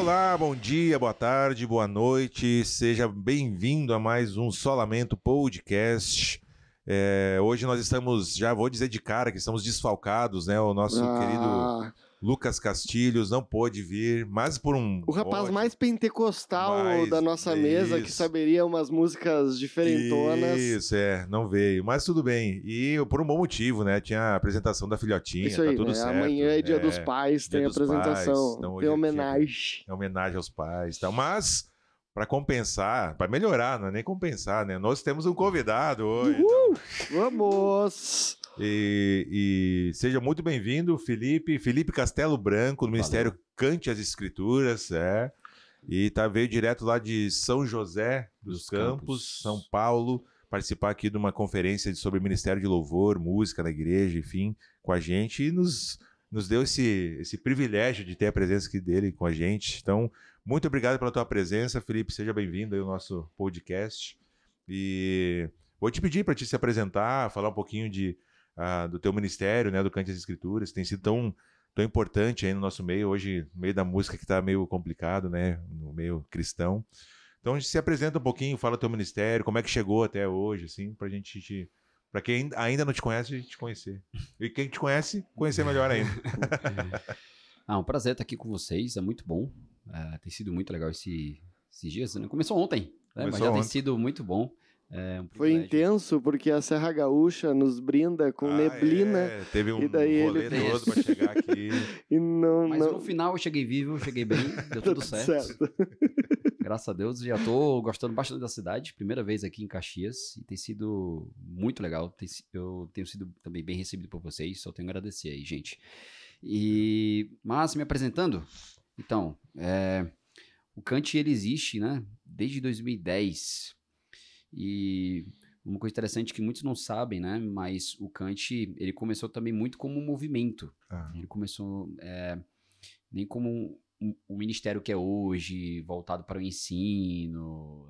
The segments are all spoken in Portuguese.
Olá, bom dia, boa tarde, boa noite, seja bem-vindo a mais um Só Lamento Podcast. Hoje nós estamos, já vou dizer de cara que estamos desfalcados, né? O nosso querido Lucas Castilhos não pôde vir, mas por um... O rapaz mais pentecostal da nossa mesa, que saberia umas músicas diferentonas. Isso, não veio, mas tudo bem. E por um bom motivo, né? Tinha a apresentação da filhotinha, isso aí, tá tudo certo. Amanhã é Dia dos Pais, tem apresentação, então, tem homenagem. É homenagem aos pais, tá? Mas... para compensar, para melhorar, não é nem compensar, né? Nós temos um convidado hoje. Então. Vamos! E seja muito bem-vindo, Felipe Castelo Branco, do Ministério Cante as Escrituras, e veio direto lá de São José dos Campos, São Paulo, participar aqui de uma conferência sobre Ministério de Louvor, música na igreja, enfim, com a gente, e nos deu esse privilégio de ter a presença aqui dele com a gente. Então, muito obrigado pela tua presença, Felipe. Seja bem-vindo aí ao nosso podcast. E vou te pedir para te se apresentar, falar um pouquinho do teu ministério, né, do Cante as Escrituras, que tem sido tão importante aí no nosso meio, hoje, no meio da música que está meio complicado, né, no meio cristão. Então, se apresenta um pouquinho, fala do teu ministério, como é que chegou até hoje, assim, pra gente... Para quem ainda não te conhece, a gente te conhecer. E quem te conhece, conhecer melhor ainda. Um prazer estar aqui com vocês, é muito bom. Tem sido muito legal esses dias, né? Começou ontem, mas já tem sido muito bom. Foi intenso, porque a Serra Gaúcha nos brinda com neblina. Teve um rolê todo para chegar aqui. Mas no final eu cheguei vivo, eu cheguei bem, deu tudo certo. Graças a Deus, já tô gostando bastante da cidade, primeira vez aqui em Caxias, e tem sido muito legal, eu tenho sido também bem recebido por vocês, só tenho a agradecer aí, gente. Mas, me apresentando, então, o Cante, ele existe, né, desde 2010, e uma coisa interessante que muitos não sabem, né, mas o Cante, ele começou também muito como um movimento, ele começou nem como o ministério que é hoje, voltado para o ensino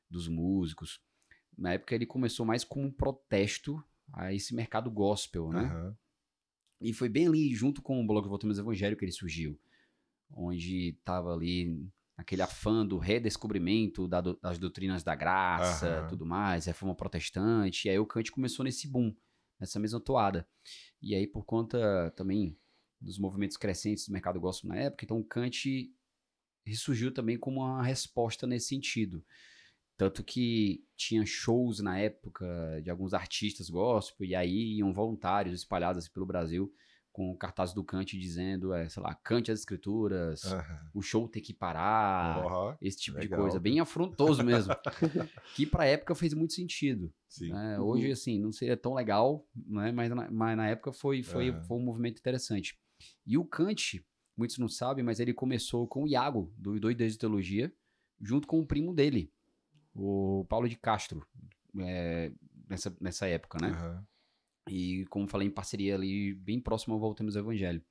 dos músicos. Na época ele começou mais como um protesto a esse mercado gospel, né? E foi bem ali, junto com o blog Voltamos ao Evangelho, que ele surgiu, onde estava ali aquele afã do redescobrimento das doutrinas da graça, tudo mais, reforma protestante, e aí o Cante começou nesse boom, nessa mesma toada. E aí, por conta também dos movimentos crescentes do mercado gospel na época, então o Cante ressurgiu também como uma resposta nesse sentido. Tanto que tinha shows na época de alguns artistas gospel, e aí iam voluntários espalhados pelo Brasil com o cartaz do Cante dizendo, sei lá, cante as escrituras, o show tem que parar, esse tipo de coisa, bem afrontoso mesmo, que pra época fez muito sentido. Né? Hoje, assim, não seria tão legal, né? mas na época foi um movimento interessante. E o Cante, muitos não sabem, mas ele começou com o Iago, do Doidez de Teologia, junto com o primo dele, o Paulo de Castro, nessa época, né? E como falei, em parceria ali, bem próximo ao Voltemos ao Evangelho,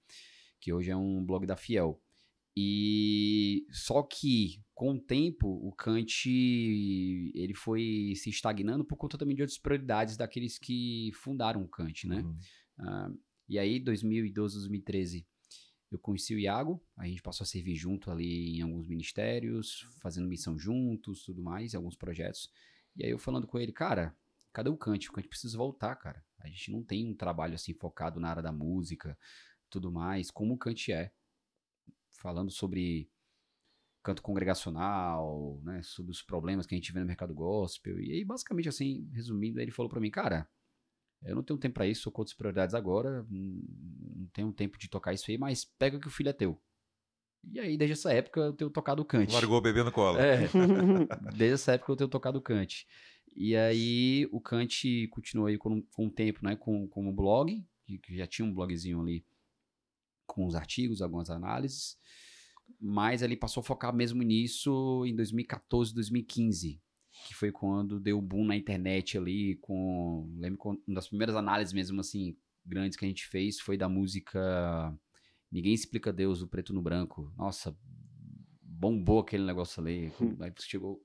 que hoje é um blog da Fiel. E só que, com o tempo, o Cante, ele foi se estagnando por conta também de outras prioridades daqueles que fundaram o Cante, né? E aí, 2012, 2013, eu conheci o Iago, a gente passou a servir junto ali em alguns ministérios, fazendo missão juntos, tudo mais, em alguns projetos. E aí eu falando com ele, cara, cadê o Cante? O Cante precisa voltar, cara. A gente não tem um trabalho assim focado na área da música, tudo mais, como o Cante é. Falando sobre canto congregacional, né, sobre os problemas que a gente vê no mercado gospel. E aí, basicamente assim, resumindo, ele falou pra mim, cara, eu não tenho tempo pra isso, sou com outras prioridades agora, não tenho tempo de tocar isso aí, mas pega que o filho é teu. E aí, desde essa época, eu tenho tocado o Cante. Largou o bebê no colo. Desde essa época eu tenho tocado o Cante. E aí, o Cante continuou aí com um tempo, né, com um blog, que já tinha um blogzinho ali com os artigos, algumas análises, mas ele passou a focar mesmo nisso em 2014, 2015, que foi quando deu boom na internet ali, lembro que uma das primeiras análises mesmo, assim, grandes que a gente fez foi da música Ninguém Explica Deus, do Preto no Branco. Nossa, bombou aquele negócio ali. Aí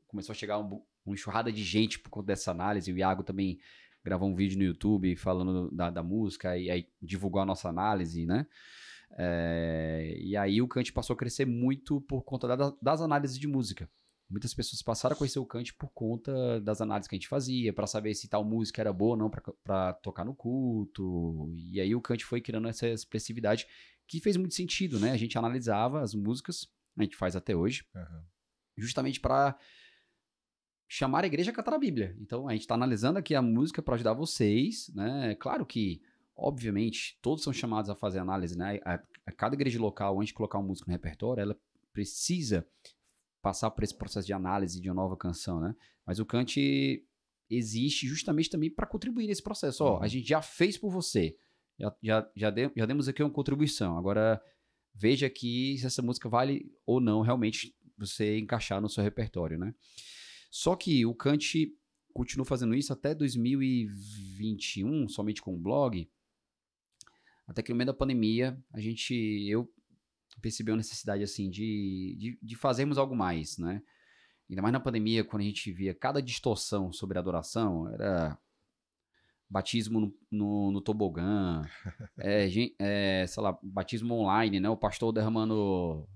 começou a chegar uma enxurrada de gente por conta dessa análise. O Iago também gravou um vídeo no YouTube falando da música e aí divulgou a nossa análise, né? E aí o Kant passou a crescer muito por conta das análises de música. Muitas pessoas passaram a conhecer o Kant por conta das análises que a gente fazia, para saber se tal música era boa ou não para tocar no culto. E aí o Kant foi criando essa expressividade que fez muito sentido, né? A gente analisava as músicas, a gente faz até hoje, justamente para chamar a igreja a cantar a Bíblia. Então a gente está analisando aqui a música para ajudar vocês, né? Claro que, obviamente, todos são chamados a fazer análise, né? A cada igreja local, antes de colocar uma música no repertório, ela precisa passar por esse processo de análise de uma nova canção, né? Mas o Kant existe justamente também para contribuir nesse processo. Ó, a gente já fez por você, já demos aqui uma contribuição. Agora veja aqui se essa música vale ou não realmente você encaixar no seu repertório, né? Só que o Kant continuou fazendo isso até 2021, somente com o blog, até que no meio da pandemia eu percebi a necessidade, assim, de fazermos algo mais, né? Ainda mais na pandemia, quando a gente via cada distorção sobre a adoração, era batismo no tobogã, sei lá, batismo online, né? O pastor derramando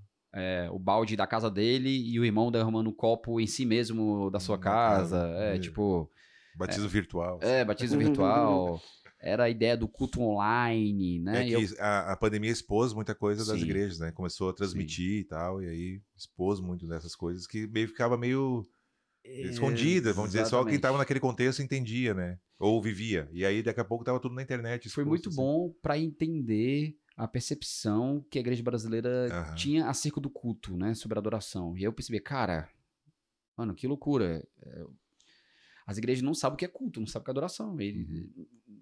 o balde da casa dele e o irmão derramando um copo em si mesmo da sua casa. Tipo... Batismo virtual. Batismo virtual... Era a ideia do culto online, né? A pandemia expôs muita coisa das igrejas, né? Começou a transmitir e tal, e aí expôs muito dessas coisas que ficava meio escondida, vamos dizer. Só quem estava naquele contexto entendia, né? Ou vivia. E aí daqui a pouco estava tudo na internet. Foi muito bom para entender a percepção que a igreja brasileira tinha acerca do culto, né? Sobre a adoração. E aí eu percebi, cara, mano, que loucura. As igrejas não sabem o que é culto, não sabem o que é adoração. Eles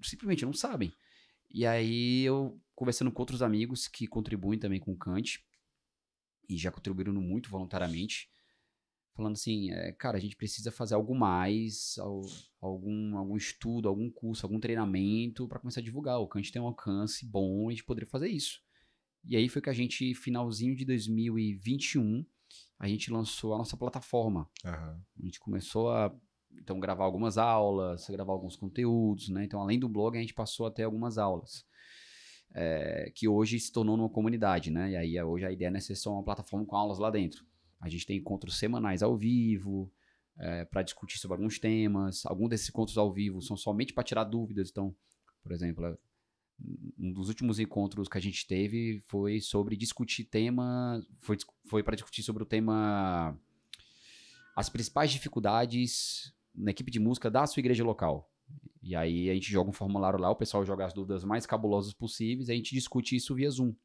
simplesmente não sabem. E aí eu, conversando com outros amigos que contribuem também com o Kant, e já contribuíram muito voluntariamente, falando assim, cara, a gente precisa fazer algo mais, algum estudo, algum curso, algum treinamento para começar a divulgar. O Kant tem um alcance bom e a gente poderia fazer isso. E aí foi que a gente, finalzinho de 2021, a gente lançou a nossa plataforma. A gente começou a gravar algumas aulas, gravar alguns conteúdos, né? Então, além do blog, a gente passou a ter algumas aulas, que hoje se tornou uma comunidade, né? E aí, hoje a ideia é ser só uma plataforma com aulas lá dentro. A gente tem encontros semanais ao vivo, para discutir sobre alguns temas. Alguns desses encontros ao vivo são somente para tirar dúvidas. Então, por exemplo, um dos últimos encontros que a gente teve foi sobre discutir foi para discutir sobre o tema as principais dificuldades na equipe de música da sua igreja local. E aí a gente joga um formulário lá, o pessoal joga as dúvidas mais cabulosas possíveis, e a gente discute isso via Zoom.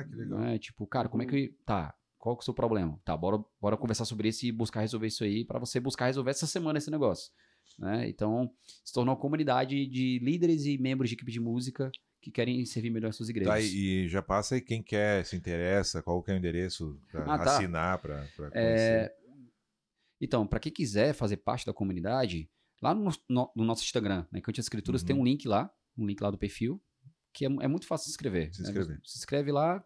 Que legal. Tipo, cara, como é que... Tá, qual que é o seu problema? Tá, bora conversar sobre isso e buscar resolver isso aí, para você buscar resolver essa semana esse negócio. Né? Então, se tornou uma comunidade de líderes e membros de equipe de música que querem servir melhor as suas igrejas. Tá, e já passa aí quem quer, se interessa, qual que é o endereço para assinar, para conhecer. Então, para quem quiser fazer parte da comunidade, lá no nosso Instagram, né, Kant Escrituras, tem um link lá do perfil, que é muito fácil de se inscrever. Se inscreve lá,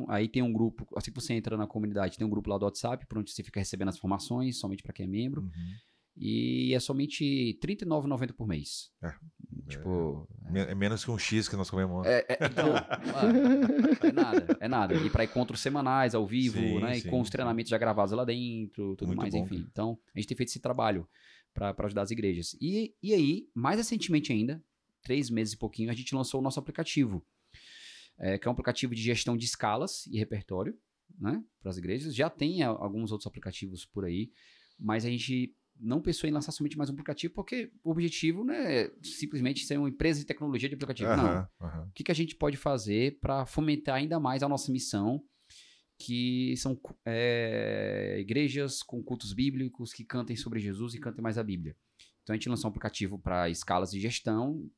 aí tem um grupo, assim que você entra na comunidade, tem um grupo lá do WhatsApp, por onde você fica recebendo as informações, somente para quem é membro. E é somente R$ 39,90 por mês. Tipo... É menos que um X que nós comemos. Então, é nada. E para encontros semanais, ao vivo, né? E com os treinamentos já gravados lá dentro, tudo muito mais, bom, enfim. Cara. Então, a gente tem feito esse trabalho para ajudar as igrejas. E aí, mais recentemente ainda, 3 meses e pouquinho, a gente lançou o nosso aplicativo, que é um aplicativo de gestão de escalas e repertório, né? Para as igrejas. Já tem alguns outros aplicativos por aí, mas a gente não pensou em lançar somente mais um aplicativo, porque o objetivo não é simplesmente ser uma empresa de tecnologia de aplicativo, não. O que a gente pode fazer para fomentar ainda mais a nossa missão, que são igrejas com cultos bíblicos que cantem sobre Jesus e cantem mais a Bíblia. Então a gente lançou um aplicativo para escalas de gestão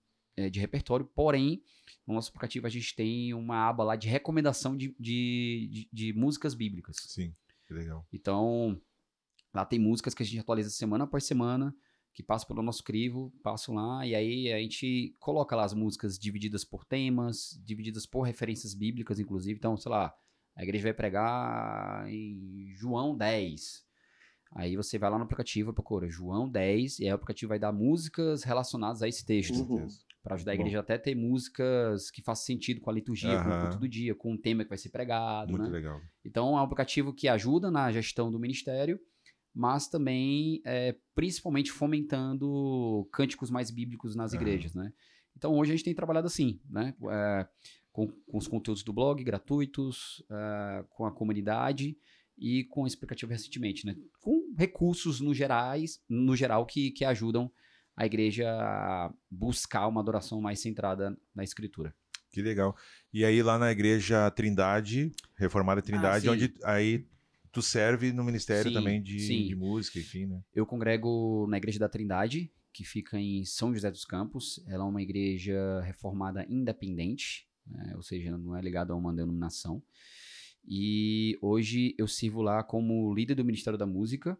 de repertório, porém, no nosso aplicativo a gente tem uma aba lá de recomendação de músicas bíblicas. Sim, que legal. Então... lá tem músicas que a gente atualiza semana após semana, que passam pelo nosso crivo, passam lá, e aí a gente coloca lá as músicas divididas por temas, divididas por referências bíblicas, inclusive. Então, sei lá, a igreja vai pregar em João 10. Aí você vai lá no aplicativo e procura João 10, e aí o aplicativo vai dar músicas relacionadas a esse texto. para ajudar a igreja até a ter músicas que façam sentido com a liturgia, com o culto do dia, com o tema que vai ser pregado. Muito né? legal. Então, é um aplicativo que ajuda na gestão do ministério, mas também, principalmente, fomentando cânticos mais bíblicos nas igrejas, né? Então, hoje a gente tem trabalhado assim, né? Com os conteúdos do blog gratuitos, com a comunidade e com esse aplicativo recentemente, né? Com recursos no geral que ajudam a igreja a buscar uma adoração mais centrada na Escritura. Que legal. E aí lá na igreja Trindade, Reformada Trindade, onde aí tu serve no ministério também de música, enfim, né? Eu congrego na igreja da Trindade, que fica em São José dos Campos. Ela é uma igreja reformada independente, né? Ou seja, não é ligada a uma denominação. E hoje eu sirvo lá como líder do Ministério da Música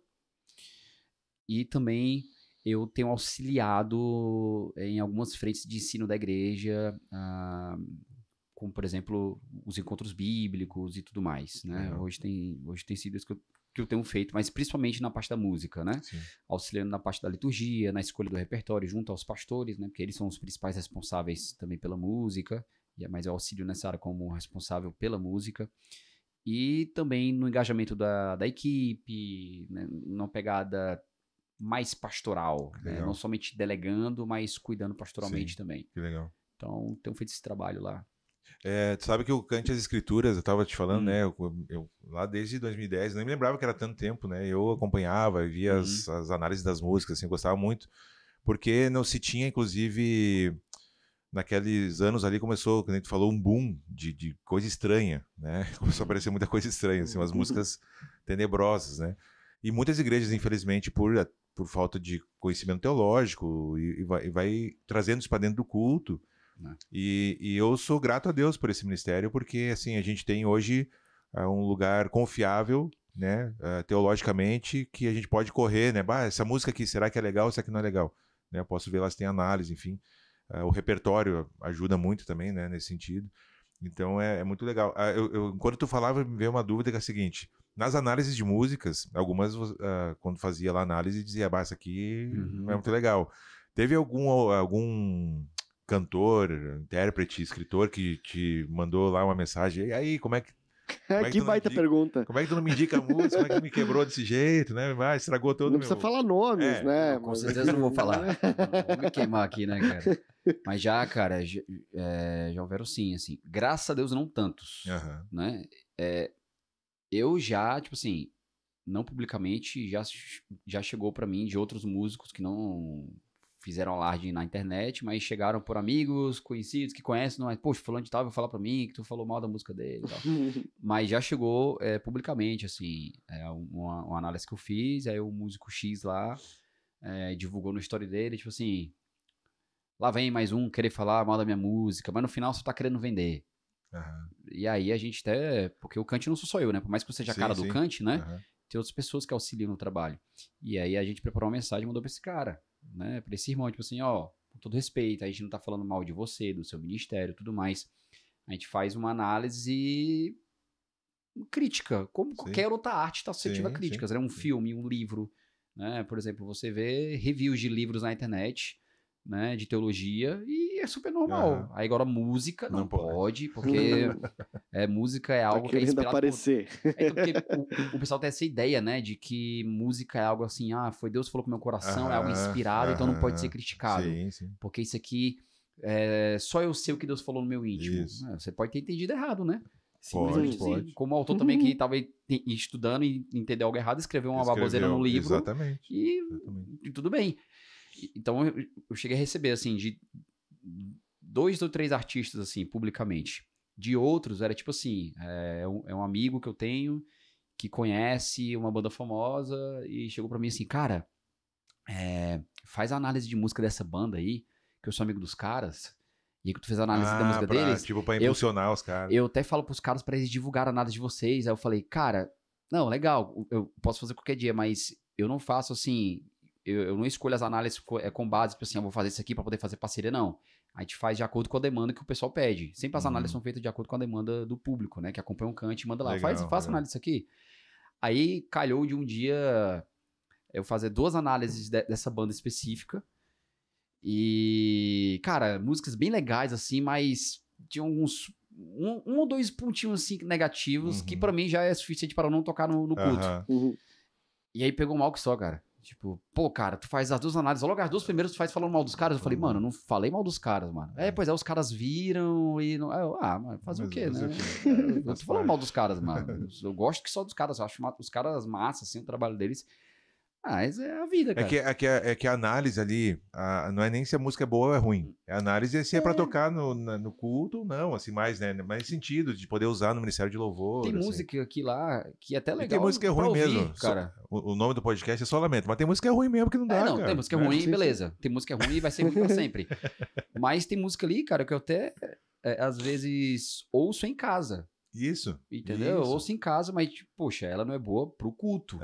e também eu tenho auxiliado em algumas frentes de ensino da igreja, como, por exemplo, os encontros bíblicos e tudo mais, né? Hoje tem sido isso que eu tenho feito, mas principalmente na parte da música, né? Sim. Auxiliando na parte da liturgia, na escolha do repertório, junto aos pastores, né? Porque eles são os principais responsáveis também pela música, mas eu auxilio nessa área como responsável pela música. E também no engajamento da equipe, né? Numa pegada mais pastoral, né? Não somente delegando, mas cuidando pastoralmente também. Que legal. Então, tenho feito esse trabalho lá. Tu sabe que o Cante as Escrituras, eu estava te falando, né? Eu lá desde 2010, nem me lembrava que era tanto tempo, né? Eu acompanhava, via as análises das músicas, assim, gostava muito, porque não se tinha, inclusive, naqueles anos ali começou, como a gente falou, um boom de coisa estranha, né? Começou a aparecer muita coisa estranha, assim, umas músicas tenebrosas, né? E muitas igrejas, infelizmente, por falta de conhecimento teológico, e vai trazendo isso para dentro do culto. E eu sou grato a Deus por esse ministério, porque assim, a gente tem hoje um lugar confiável, né, teologicamente, que a gente pode correr, né? Essa música aqui, será que é legal ou será que não é legal? Né, eu posso ver lá se tem análise, enfim. O repertório ajuda muito também, né, nesse sentido. Então é muito legal. Enquanto tu falava, me veio uma dúvida que é a seguinte: nas análises de músicas, algumas, quando fazia lá a análise, dizia, essa aqui não é muito legal. Teve algum cantor, intérprete, escritor que te mandou lá uma mensagem, e aí, como é que que baita pergunta. Como é que tu não me indica a música? Como é que tu me quebrou desse jeito, né? Estragou todo o Não precisa falar nomes, né? Com certeza não vou falar. Vou me queimar aqui, né, cara? Mas já, cara, já houveram sim, assim. Graças a Deus, não tantos, né? Eu já, tipo assim, não publicamente, já chegou pra mim de outros músicos que não fizeram alarde na internet, mas chegaram por amigos, conhecidos, que conhecem, não é, poxa, fulano de tal vai falar pra mim que tu falou mal da música dele e tal. Mas já chegou publicamente, assim, uma análise que eu fiz, aí o músico X lá divulgou no story dele, tipo assim, lá vem mais um querer falar mal da minha música, mas no final você tá querendo vender. E aí a gente até, porque o Cante não sou só eu, né, por mais que eu seja a cara do Cante, né, tem outras pessoas que auxiliam no trabalho. E aí a gente preparou uma mensagem e mandou pra esse cara, né, pra esse irmão, tipo assim, ó, com todo respeito, a gente não tá falando mal de você, do seu ministério, tudo mais. A gente faz uma análise crítica, como qualquer outra arte tá suscetível a críticas, né? Um filme, um livro, né? Por exemplo, você vê reviews de livros na internet, né, de teologia, e é super normal. Aí agora música não pode, porque música é algo que é inspirado aparecer. Porque o pessoal tem essa ideia, né, de que música é algo assim, foi Deus que falou com o meu coração, é algo inspirado, então não pode ser criticado. Porque isso aqui, só eu sei o que Deus falou no meu íntimo. Você pode ter entendido errado, né? Pode. Como autor também que estava estudando e entendeu algo errado, escreveu uma baboseira no livro. Exatamente. E tudo bem. Então eu cheguei a receber, assim, de 2 ou 3 artistas, assim, publicamente. De outros, era tipo assim, é um amigo que eu tenho que conhece uma banda famosa e chegou pra mim assim, cara, faz a análise de música dessa banda aí, que eu sou amigo dos caras, e aí que tu fez a análise da música deles. Tipo, pra impulsionar os caras. Eu até falo pros caras pra eles divulgar a análise de vocês. Aí eu falei, cara, não, legal, eu posso fazer qualquer dia, mas eu não faço assim... Eu não escolho as análises com base, tipo assim, eu vou fazer isso aqui para poder fazer parceria, não. A gente faz de acordo com a demanda que o pessoal pede. Sempre as análises são feitas de acordo com a demanda do público, né? Que acompanha um Cante e manda lá. Faça análise disso aqui. Aí calhou de um dia eu fazer 2 análises dessa banda específica E, cara, músicas bem legais, assim, mas tinha alguns... Um ou dois pontinhos, assim, negativos, que pra mim já é suficiente para eu não tocar no culto. E aí pegou mal que só, cara. Tipo, pô, cara, tu faz as duas análises, logo as duas primeiras tu faz falando mal dos caras. Eu falei, mano, eu não falei mal dos caras, mano. Pois é, os caras viram e não... mas fazer o quê, né? Eu tô falando mal dos caras, mano. Eu gosto que só dos caras, eu acho os caras massa, assim, o trabalho deles. Mas é a vida, cara. É que a análise ali, não é nem se a música é boa ou é ruim. A análise é se é pra tocar no culto ou não, assim, mais, né? Mais sentido de poder usar no Ministério de Louvor. Tem assim. música aqui lá que é até legal. E tem música que é ruim ouvir, mesmo. Cara. O nome do podcast é Só Lamento, mas tem música que é ruim mesmo que não dá, cara. Tem música ruim, beleza. Tem música ruim e vai ser ruim pra sempre. Mas tem música ali, cara, que eu até, às vezes, ouço em casa. Isso. Entendeu? Eu ouço em casa, mas, poxa, ela não é boa pro culto.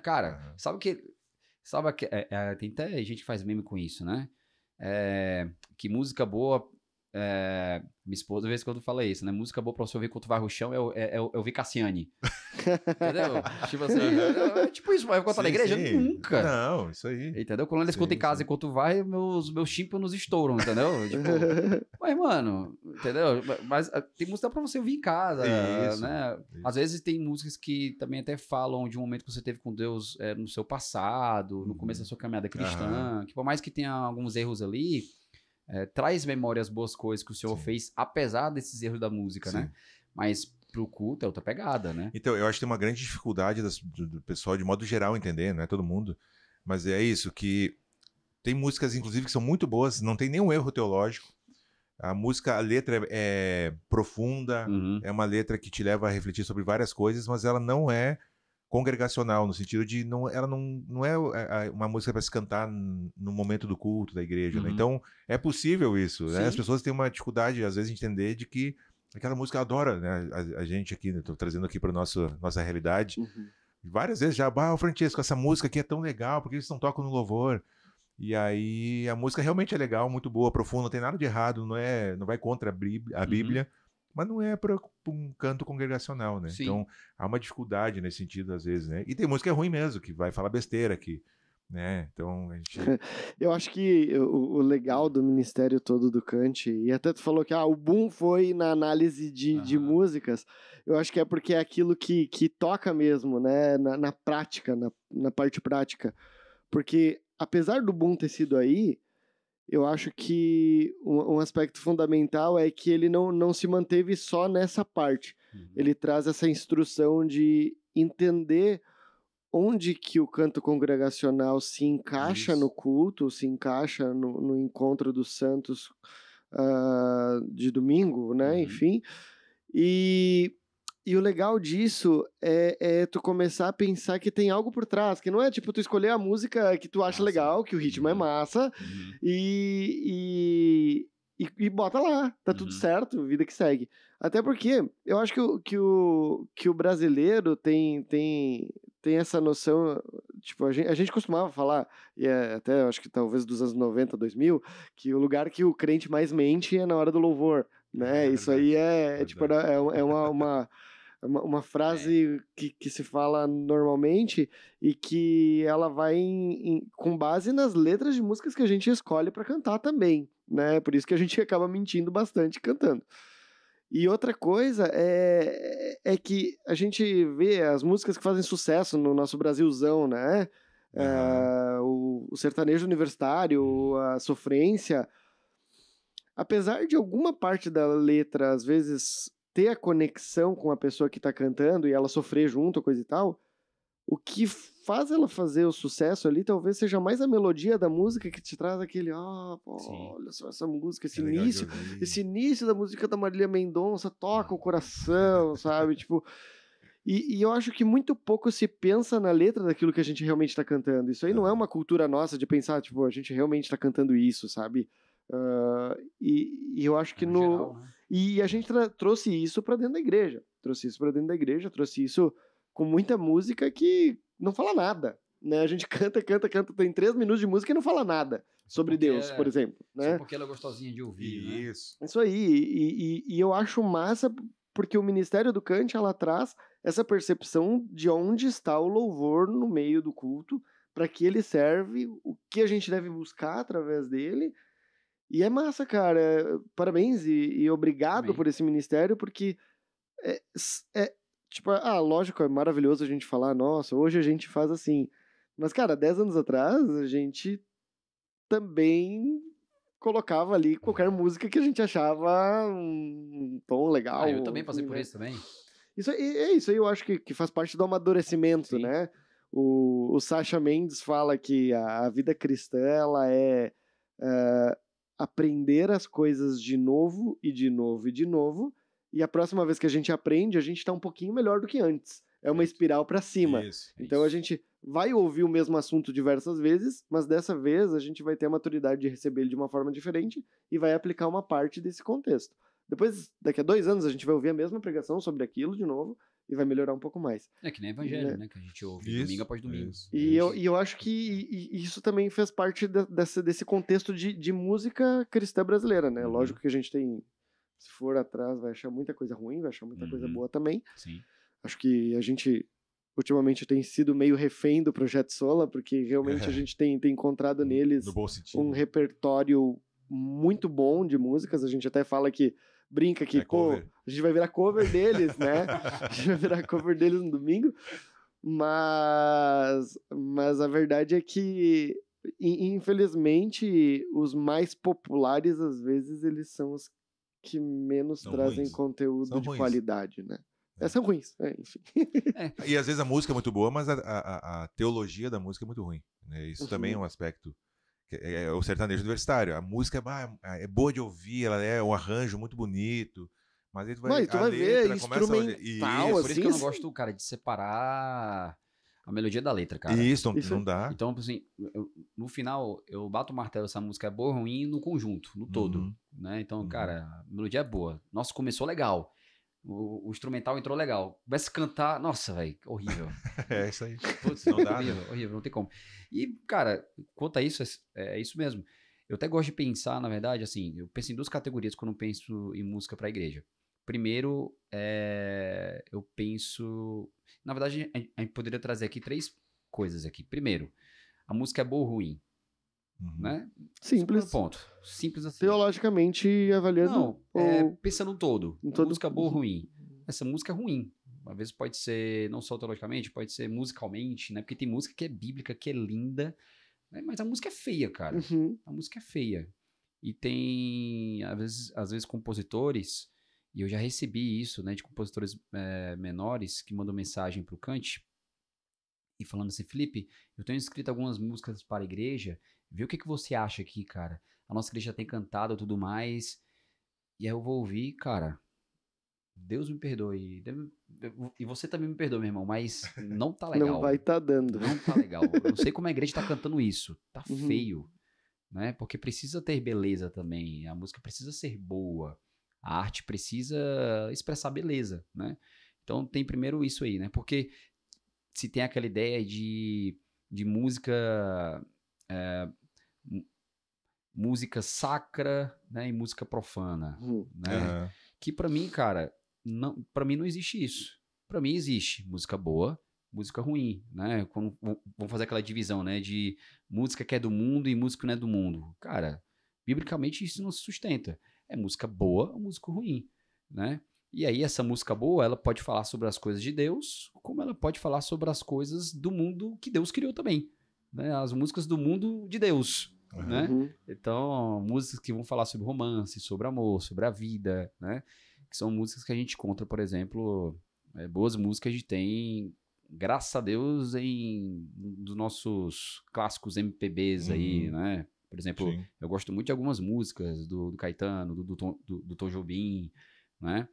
Cara, sabe que... tem até gente que faz meme com isso, né? Que música boa... minha esposa, às vezes, quando fala isso, né? Música boa pra você ouvir quando tu vai ao chão é ouvir Cassiane. Entendeu? Tipo assim, tipo isso, vai contar na igreja? Sim. Nunca. Não, isso aí. Entendeu? Quando ela escuta em casa enquanto tu vai, meus tímpanos estouram, entendeu? Tipo, mas, mano, entendeu? Mas tem música pra você ouvir em casa, né? Isso. Às vezes tem músicas que também até falam de um momento que você teve com Deus no seu passado, no começo da sua caminhada cristã, que por mais que tenha alguns erros ali, traz memórias, boas coisas que o Senhor fez, apesar desses erros da música, né? Mas pro culto é outra pegada, né? Então, eu acho que tem uma grande dificuldade do pessoal, de modo geral, entender, não é todo mundo, mas é isso, que tem músicas, inclusive, que são muito boas, não tem nenhum erro teológico. A música, a letra é profunda, é uma letra que te leva a refletir sobre várias coisas, mas ela não é congregacional, no sentido de ela não é uma música para se cantar no momento do culto da igreja, né? Então é possível isso, né? As pessoas têm uma dificuldade às vezes de entender de que aquela música adora, né? A gente aqui, né? Tô trazendo aqui para nossa realidade, várias vezes já, Francisco, essa música aqui é tão legal, por que eles não tocam no louvor? E aí a música realmente é legal, muito boa, profunda, não tem nada de errado, não vai contra a Bíblia, mas não é para um canto congregacional, né? Sim. Então há uma dificuldade nesse sentido às vezes, né? E tem música ruim mesmo, que vai falar besteira aqui, né? Então a gente... Eu acho que o legal do ministério todo do Kant, e até tu falou que o boom foi na análise de músicas, eu acho que é porque é aquilo que toca mesmo, né? Na prática, na parte prática. Porque apesar do boom ter sido aí, eu acho que um aspecto fundamental é que ele não se manteve só nessa parte. Ele traz essa instrução de entender onde que o canto congregacional se encaixa no culto, se encaixa no encontro dos santos de domingo, né? Enfim. E o legal disso é tu começar a pensar que tem algo por trás, que não é tipo tu escolher a música que tu acha legal, que o ritmo é massa, e bota lá, tá tudo certo, vida que segue. Até porque eu acho que o brasileiro tem essa noção, tipo, a gente costumava falar, e até acho que talvez dos anos 90, 2000, que o lugar que o crente mais mente é na hora do louvor, né? Isso aí tipo, uma frase que se fala normalmente e que ela vai com base nas letras de músicas que a gente escolhe para cantar também, né? Por isso que a gente acaba mentindo bastante cantando. E outra coisa é que a gente vê as músicas que fazem sucesso no nosso Brasilzão, né? O sertanejo universitário, a sofrência. Apesar de alguma parte da letra, às vezes, ter a conexão com a pessoa que tá cantando e ela sofrer junto, coisa e tal, o que faz ela fazer o sucesso ali talvez seja mais a melodia da música que te traz aquele, olha só essa música, esse início da música da Marília Mendonça toca o coração, sabe? Tipo, e eu acho que muito pouco se pensa na letra daquilo que a gente realmente tá cantando. Isso aí não é uma cultura nossa de pensar, tipo, a gente realmente tá cantando isso, sabe? E eu acho que geral, né? E a gente trouxe isso pra dentro da igreja. Trouxe isso com muita música que não fala nada, né? A gente canta, tem 3 minutos de música e não fala nada sobre Deus, por exemplo, né? Só porque ela é gostosinha de ouvir, Isso. Isso aí, e eu acho massa porque o Ministério do Kant, ela traz essa percepção de onde está o louvor no meio do culto, para que ele serve, o que a gente deve buscar através dele. E é massa, cara. Parabéns e obrigado Amém. por esse ministério, porque tipo, lógico, é maravilhoso a gente falar, nossa, hoje a gente faz assim. Mas, cara, 10 anos atrás, a gente também colocava ali qualquer música que a gente achava um tom legal. Eu também passei por isso também. Isso aí eu acho que faz parte do amadurecimento, sim, né? O Sasha Mendes fala que a vida cristã, ela é aprender as coisas de novo e de novo e de novo, e a próxima vez que a gente aprende, a gente tá um pouquinho melhor do que antes. É uma espiral para cima. Então a gente vai ouvir o mesmo assunto diversas vezes, mas dessa vez a gente vai ter a maturidade de receber ele de uma forma diferente e vai aplicar uma parte desse contexto. Depois, daqui a 2 anos, a gente vai ouvir a mesma pregação sobre aquilo de novo e vai melhorar um pouco mais. É que nem evangelho, né? Que a gente ouve domingo após domingo. E eu acho que isso também fez parte desse contexto de música cristã brasileira, né? Lógico que a gente tem, se for atrás, vai achar muita coisa ruim, vai achar muita coisa boa também. Sim. Acho que a gente, ultimamente, tem sido meio refém do Projeto Sola, porque realmente a gente tem encontrado neles um repertório muito bom de músicas. A gente até fala que brinca que, a gente vai virar cover deles, né? A gente vai virar cover deles no domingo. Mas a verdade é que, infelizmente, os mais populares, às vezes, eles são os que menos trazem conteúdo de qualidade, né? São ruins, enfim. E às vezes a música é muito boa, mas a teologia da música é muito ruim, né? Isso também é um aspecto. É o sertanejo universitário. A música é boa de ouvir, ela é um arranjo muito bonito, mas aí tu vai ver instrumental, por isso que eu não gosto, cara, de separar a melodia da letra, cara. Isso não dá. Então, assim, no final, eu bato o martelo, essa música é boa ou ruim no conjunto, no todo, né? Então, cara, a melodia é boa. Nossa, começou legal. O instrumental entrou legal. Começa a cantar, nossa, velho, horrível. É isso aí. Putz, não dá, horrível, não tem como. E, cara, quanto a isso, é isso mesmo. Eu até gosto de pensar, na verdade, assim, eu penso em 2 categorias quando eu penso em música pra igreja. Primeiro, eu penso... Na verdade, a gente poderia trazer aqui 3 coisas aqui. Primeiro, a música é boa ou ruim? Né? Simples. Ponto. Simples assim. Teologicamente avaliando. Não, pensando no todo. Música boa ou ruim? Essa música é ruim. Às vezes pode ser, não só teologicamente, pode ser musicalmente, né? Porque tem música que é bíblica, que é linda, né? Mas a música é feia, cara. A música é feia. E tem, às vezes compositores, e eu já recebi isso, né? De compositores menores que mandam mensagem pro Kant e falando assim, Felipe, eu tenho escrito algumas músicas para a igreja, vê o que você acha aqui, cara. A nossa igreja tem cantado e tudo mais. E aí eu vou ouvir, cara, Deus me perdoe. E você também me perdoe, meu irmão, mas não tá legal. Não vai tá dando. Não tá legal. Eu não sei como a igreja tá cantando isso. Tá feio, né? Porque precisa ter beleza também. A música precisa ser boa. A arte precisa expressar beleza, né? Então tem primeiro isso aí, né? Porque se tem aquela ideia de música... música sacra, né, e música profana, né? Que pra mim, cara, para mim não existe isso. Pra mim existe música boa, música ruim, né? Vamos fazer aquela divisão, né, de música que é do mundo e música que não é do mundo. Cara, biblicamente isso não se sustenta. É música boa ou música ruim, né? E aí essa música boa, ela pode falar sobre as coisas de Deus, como ela pode falar sobre as coisas do mundo que Deus criou também, né? As músicas do mundo de Deus, né? Então, músicas que vão falar sobre romance, sobre amor, sobre a vida, né? Que são músicas que a gente encontra, por exemplo, boas músicas a gente tem, graças a Deus, dos nossos clássicos MPBs aí, né? Por exemplo, eu gosto muito de algumas músicas do Caetano, do Tom Jobim, né?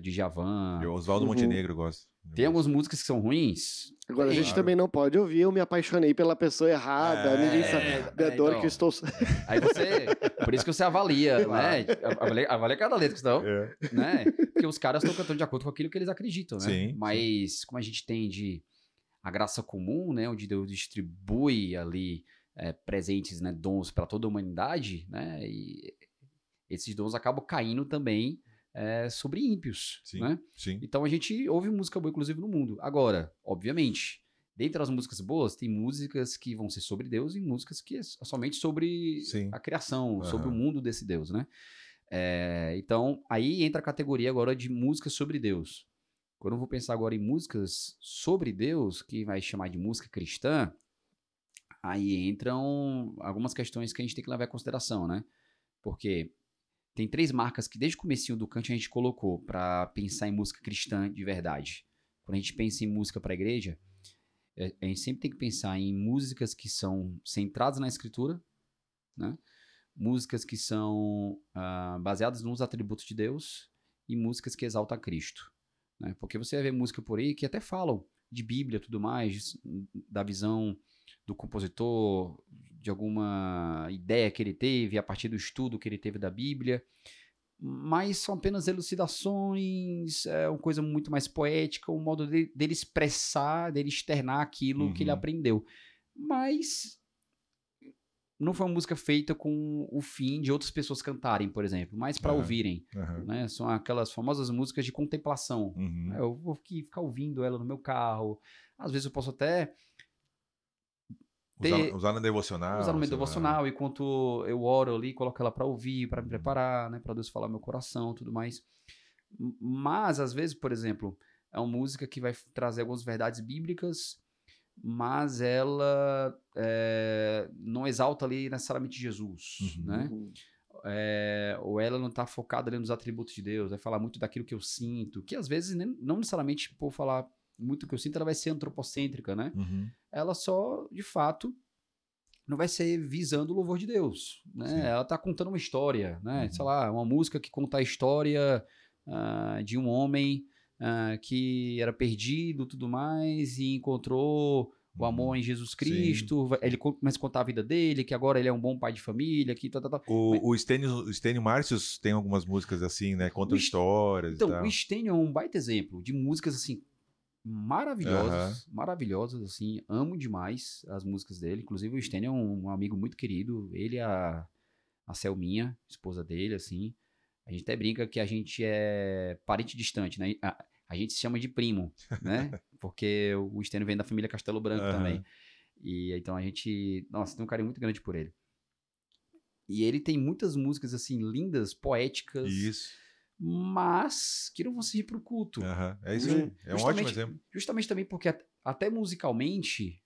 De Djavan. O Oswaldo Montenegro gosta. Tem algumas músicas que são ruins. Agora, a gente também não pode ouvir Eu Me Apaixonei pela Pessoa Errada, ninguém sabe da dor então, que eu estou... Aí por isso que você avalia, né? Avalia cada letra que estão, né? Porque os caras estão cantando de acordo com aquilo que eles acreditam, né? Sim, mas como a gente tem a graça comum, né? Onde Deus distribui ali presentes, né? Dons para toda a humanidade, né? E esses dons acabam caindo também sobre ímpios, né? Sim. Então a gente ouve música boa, inclusive, no mundo. Agora, obviamente, dentre as músicas boas, tem músicas que vão ser sobre Deus e músicas que é somente sobre a criação, sobre o mundo desse Deus, né? Então, aí entra a categoria agora de músicas sobre Deus. Quando eu vou pensar agora em músicas sobre Deus, que vai chamar de música cristã, aí entram algumas questões que a gente tem que levar em consideração, né? Porque tem 3 marcas que desde o comecinho do Kant a gente colocou para pensar em música cristã de verdade. Quando a gente pensa em música para a igreja, a gente sempre tem que pensar em músicas que são centradas na escritura, né? Músicas que são baseadas nos atributos de Deus e músicas que exaltam a Cristo, né? Porque você vai ver música por aí que até falam de Bíblia e tudo mais, da visão do compositor, de alguma ideia que ele teve a partir do estudo que ele teve da Bíblia, mas são apenas elucidações, uma coisa muito mais poética, um modo dele expressar, dele externar aquilo que ele aprendeu. Mas não foi uma música feita com o fim de outras pessoas cantarem, por exemplo, mas para ouvirem. Né? São aquelas famosas músicas de contemplação. Eu vou ficar ouvindo ela no meu carro. Às vezes eu posso até usar no devocional. Usar no meu devocional, enquanto eu oro ali, coloco ela para ouvir, para me preparar, né? Para Deus falar meu coração, tudo mais. Mas, às vezes, por exemplo, é uma música que vai trazer algumas verdades bíblicas, mas ela não exalta ali necessariamente Jesus, né? Ou ela não está focada ali nos atributos de Deus, vai falar muito daquilo que eu sinto, que às vezes não necessariamente por falar muito do que eu sinto, ela vai ser antropocêntrica, né? Ela só, de fato, não vai ser visando o louvor de Deus, né? Sim. Ela está contando uma história, né? Sei lá, uma música que conta a história de um homem que era perdido, tudo mais, e encontrou o amor em Jesus Cristo. Sim. Ele começa a contar a vida dele, que agora ele é um bom pai de família, que tal. O Stênio Márcios tem algumas músicas assim, né? Contam histórias e tal. Então, o Stênio é um baita exemplo de músicas assim maravilhosas, assim, amo demais as músicas dele. Inclusive o Stênio é um amigo muito querido, ele e a Selminha, esposa dele, assim, a gente até brinca que a gente é parente distante, né? A gente se chama de primo, né? Porque o Stênio vem da família Castelo Branco também. E então a gente, nossa, tem um carinho muito grande por ele. E ele tem muitas músicas, assim, lindas, poéticas. Isso. Mas que não vão servir para o culto. É isso aí. É um ótimo exemplo. Justamente também porque até musicalmente,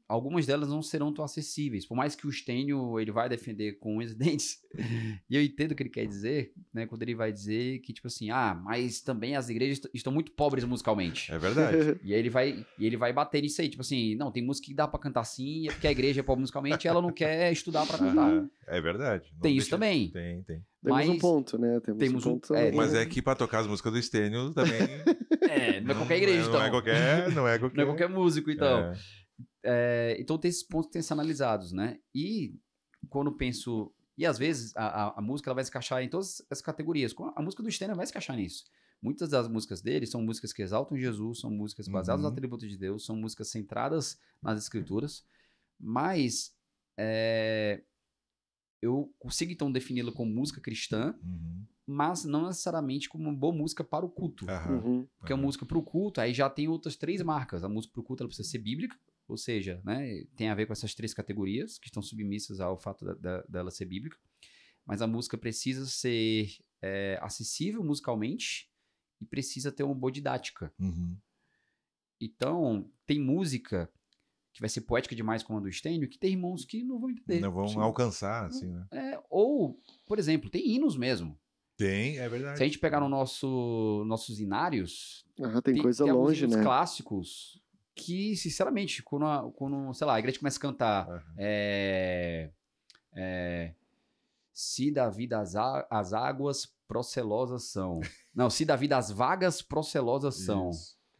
algumas delas não serão tão acessíveis. Por mais que o Stênio ele vai defender com unhas e dentes, e eu entendo o que ele quer dizer, né? Quando ele vai dizer que, tipo assim, mas também as igrejas estão muito pobres musicalmente. É verdade. E aí ele vai bater nisso aí, tipo assim, não, tem música que dá pra cantar sim, é porque a igreja é pobre musicalmente e ela não quer estudar pra cantar. É verdade. Tem isso também. Tem. Temos um ponto, né? Temos um ponto. Mas é que pra tocar as músicas do Stênio também... não é qualquer igreja, então. Não é qualquer músico, então. Então tem esses pontos que têm que ser analisados, né? E quando penso... E às vezes a música ela vai se encaixar em todas as categorias. A música do Stênio vai se encaixar nisso. Muitas das músicas dele são músicas que exaltam Jesus, são músicas baseadas nos atributos de Deus, são músicas centradas nas escrituras, mas eu consigo então defini-la como música cristã, mas não necessariamente como uma boa música para o culto. Porque a música para o culto, aí já tem outras 3 marcas. A música para o culto ela precisa ser bíblica, ou seja, né, tem a ver com essas 3 categorias que estão submissas ao fato dela ser bíblica, mas a música precisa ser acessível musicalmente e precisa ter uma boa didática. Então, tem música que vai ser poética demais como a do Stênio, que tem irmãos que não vão entender. Não vão alcançar, assim, né? Ou, por exemplo, tem hinos mesmo. Tem, é verdade. Se a gente pegar no nossos hinários, tem coisa tem longe, alguns né? Clássicos que, sinceramente, quando, sei lá, a igreja começa a cantar se da vida as águas procelosas são. Não, se da vida as vagas procelosas são.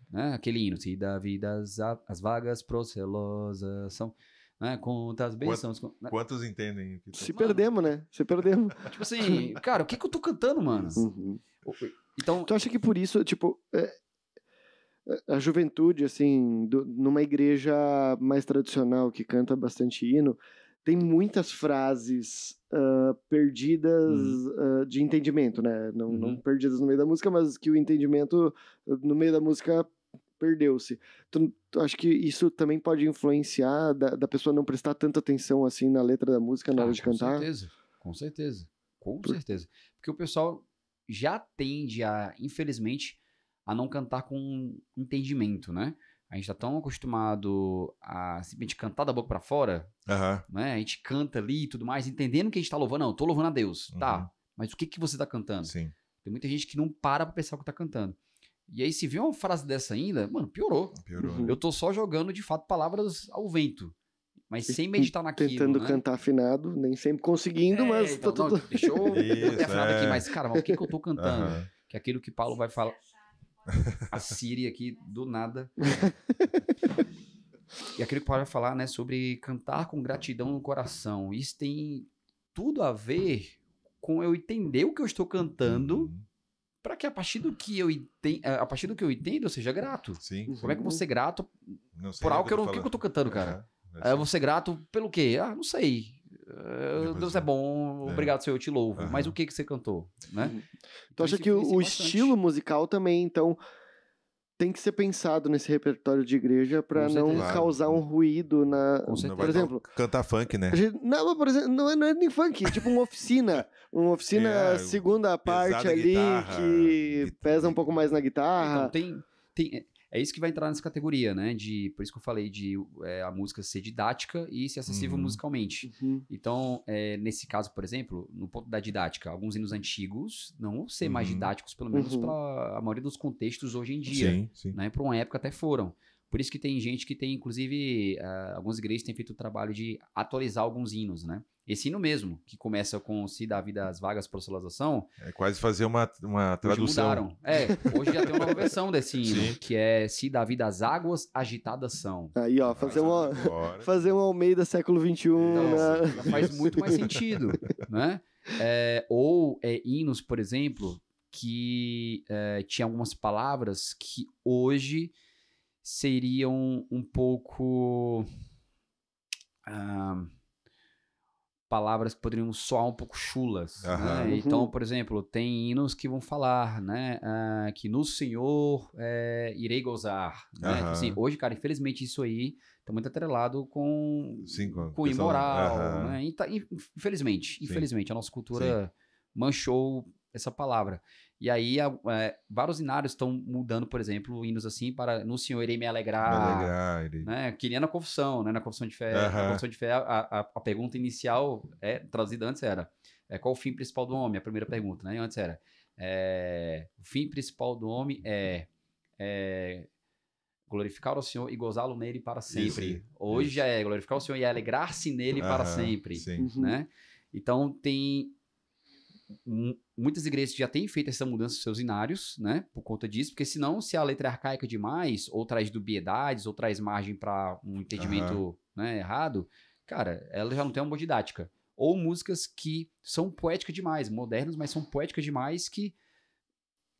Né? Aquele hino, se da vida as vagas procelosas são. Né? Conta as bênçãos. Quantos entendem? Se perdemos, né? Se perdemos. Tipo assim, cara, o que eu tô cantando, mano? Então, tu acha que por isso, tipo, a juventude, assim, numa igreja mais tradicional que canta bastante hino, tem muitas frases perdidas de entendimento, né? Não perdidas no meio da música, mas que o entendimento no meio da música perdeu-se. Tu acho que isso também pode influenciar da pessoa não prestar tanta atenção assim na letra da música na hora de cantar? Com certeza. Porque o pessoal já tende a, infelizmente, a não cantar com entendimento, né? A gente tá tão acostumado a simplesmente cantar da boca pra fora, né? A gente canta ali e tudo mais, entendendo que a gente tá louvando. Não, eu tô louvando a Deus. Tá, mas o que você tá cantando? Sim. Tem muita gente que não para pra pensar o que tá cantando. E aí, se vê uma frase dessa ainda, mano, piorou. Uhum. Eu tô só jogando, de fato, palavras ao vento. Mas sem meditar naquilo, tentando né? cantar afinado, nem sempre conseguindo, mas... Então, não, deixa eu ter afinado aqui, mas, cara, mas o que eu tô cantando? Que é aquilo que Paulo vai falar... A Siri aqui, do nada. E aquilo que Paulo vai falar, né, sobre cantar com gratidão no coração. Isso tem tudo a ver com eu entender o que eu estou cantando, para que a partir do que eu entendo, eu seja grato. Sim. Como é que eu vou ser grato Sei, por algo que eu tô cantando, cara? Eu vou ser grato pelo quê? Não sei. Deus é bom, obrigado, Senhor, eu te louvo. Mas o que você cantou, né? Tu acha que o estilo musical também, então, tem que ser pensado nesse repertório de igreja para não causar um ruído na... Por exemplo... Cantar funk, né? Não, por exemplo, não é nem funk, tipo uma oficina. Uma oficina segunda parte ali, guitarra, que pesa um pouco mais na guitarra. Então, é isso que vai entrar nessa categoria, né? Por isso que eu falei de a música ser didática e ser acessível musicalmente. Então, nesse caso, por exemplo, no ponto da didática, alguns hinos antigos não vão ser mais didáticos, pelo menos para a maioria dos contextos hoje em dia. Sim. Né? Por uma época até foram. Por isso que tem gente que tem, inclusive, algumas igrejas têm feito o trabalho de atualizar alguns hinos, né? Esse hino mesmo, que começa com Se dá vida às vagas por solarização. É quase fazer uma tradução. Hoje mudaram. Hoje já tem uma nova versão desse hino, que é Se dá vida às águas agitadas são. Aí, ó, fazer um Almeida século XXI. Então, já faz muito mais sentido, né? Ou hinos, por exemplo, que tinha algumas palavras que hoje seriam um pouco... palavras que poderiam soar um pouco chulas, né? Então, por exemplo, tem hinos que vão falar, né, que no Senhor irei gozar, né? Então, assim, hoje, cara, infelizmente isso aí tá muito atrelado com o imoral, né? Infelizmente, a nossa cultura manchou essa palavra. E aí, vários hinários estão mudando, por exemplo, hinos assim para no Senhor irei me alegrar. Né? Que nem na confissão, né? Na confissão de fé. Na confissão de fé, a pergunta inicial, traduzida antes era, qual o fim principal do homem? A primeira pergunta, né? E antes era, o fim principal do homem é glorificar o Senhor e gozá-lo nele para sempre. Hoje já é glorificar o Senhor e alegrar-se nele para sempre. Né? Então, tem... muitas igrejas já têm feito essa mudança nos seus hinários, né, por conta disso, porque senão, se a letra é arcaica demais, ou traz dubiedades, ou traz margem para um entendimento né, errado, cara, ela já não tem uma boa didática. Ou músicas que são poéticas demais, modernas, mas são poéticas demais, que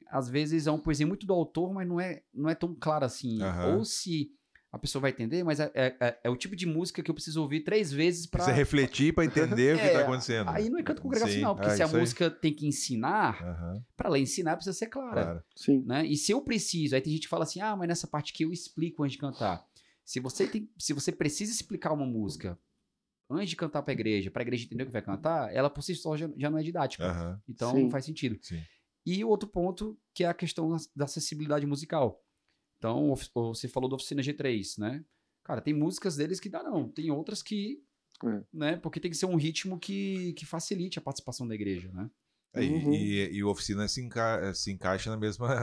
às vezes é uma poesia muito do autor, mas não é tão clara assim. Ou se... a pessoa vai entender, mas é o tipo de música que eu preciso ouvir 3 vezes para... Precisa refletir para entender o que está acontecendo. Aí não é canto congregacional, porque se a música tem que ensinar, para ela ensinar precisa ser clara. Sim. Né? E se eu preciso, aí tem gente que fala assim, mas nessa parte que eu explico antes de cantar. Se você precisa explicar uma música antes de cantar para a igreja entender o que vai cantar, ela por si só já não é didática. Então não faz sentido. Sim. E outro ponto, que é a questão da acessibilidade musical. Então, você falou da Oficina G3, né? Cara, tem músicas deles que dá não. Tem outras que... né? Porque tem que ser um ritmo que facilite a participação da igreja, né? E o Oficina se encaixa na mesma...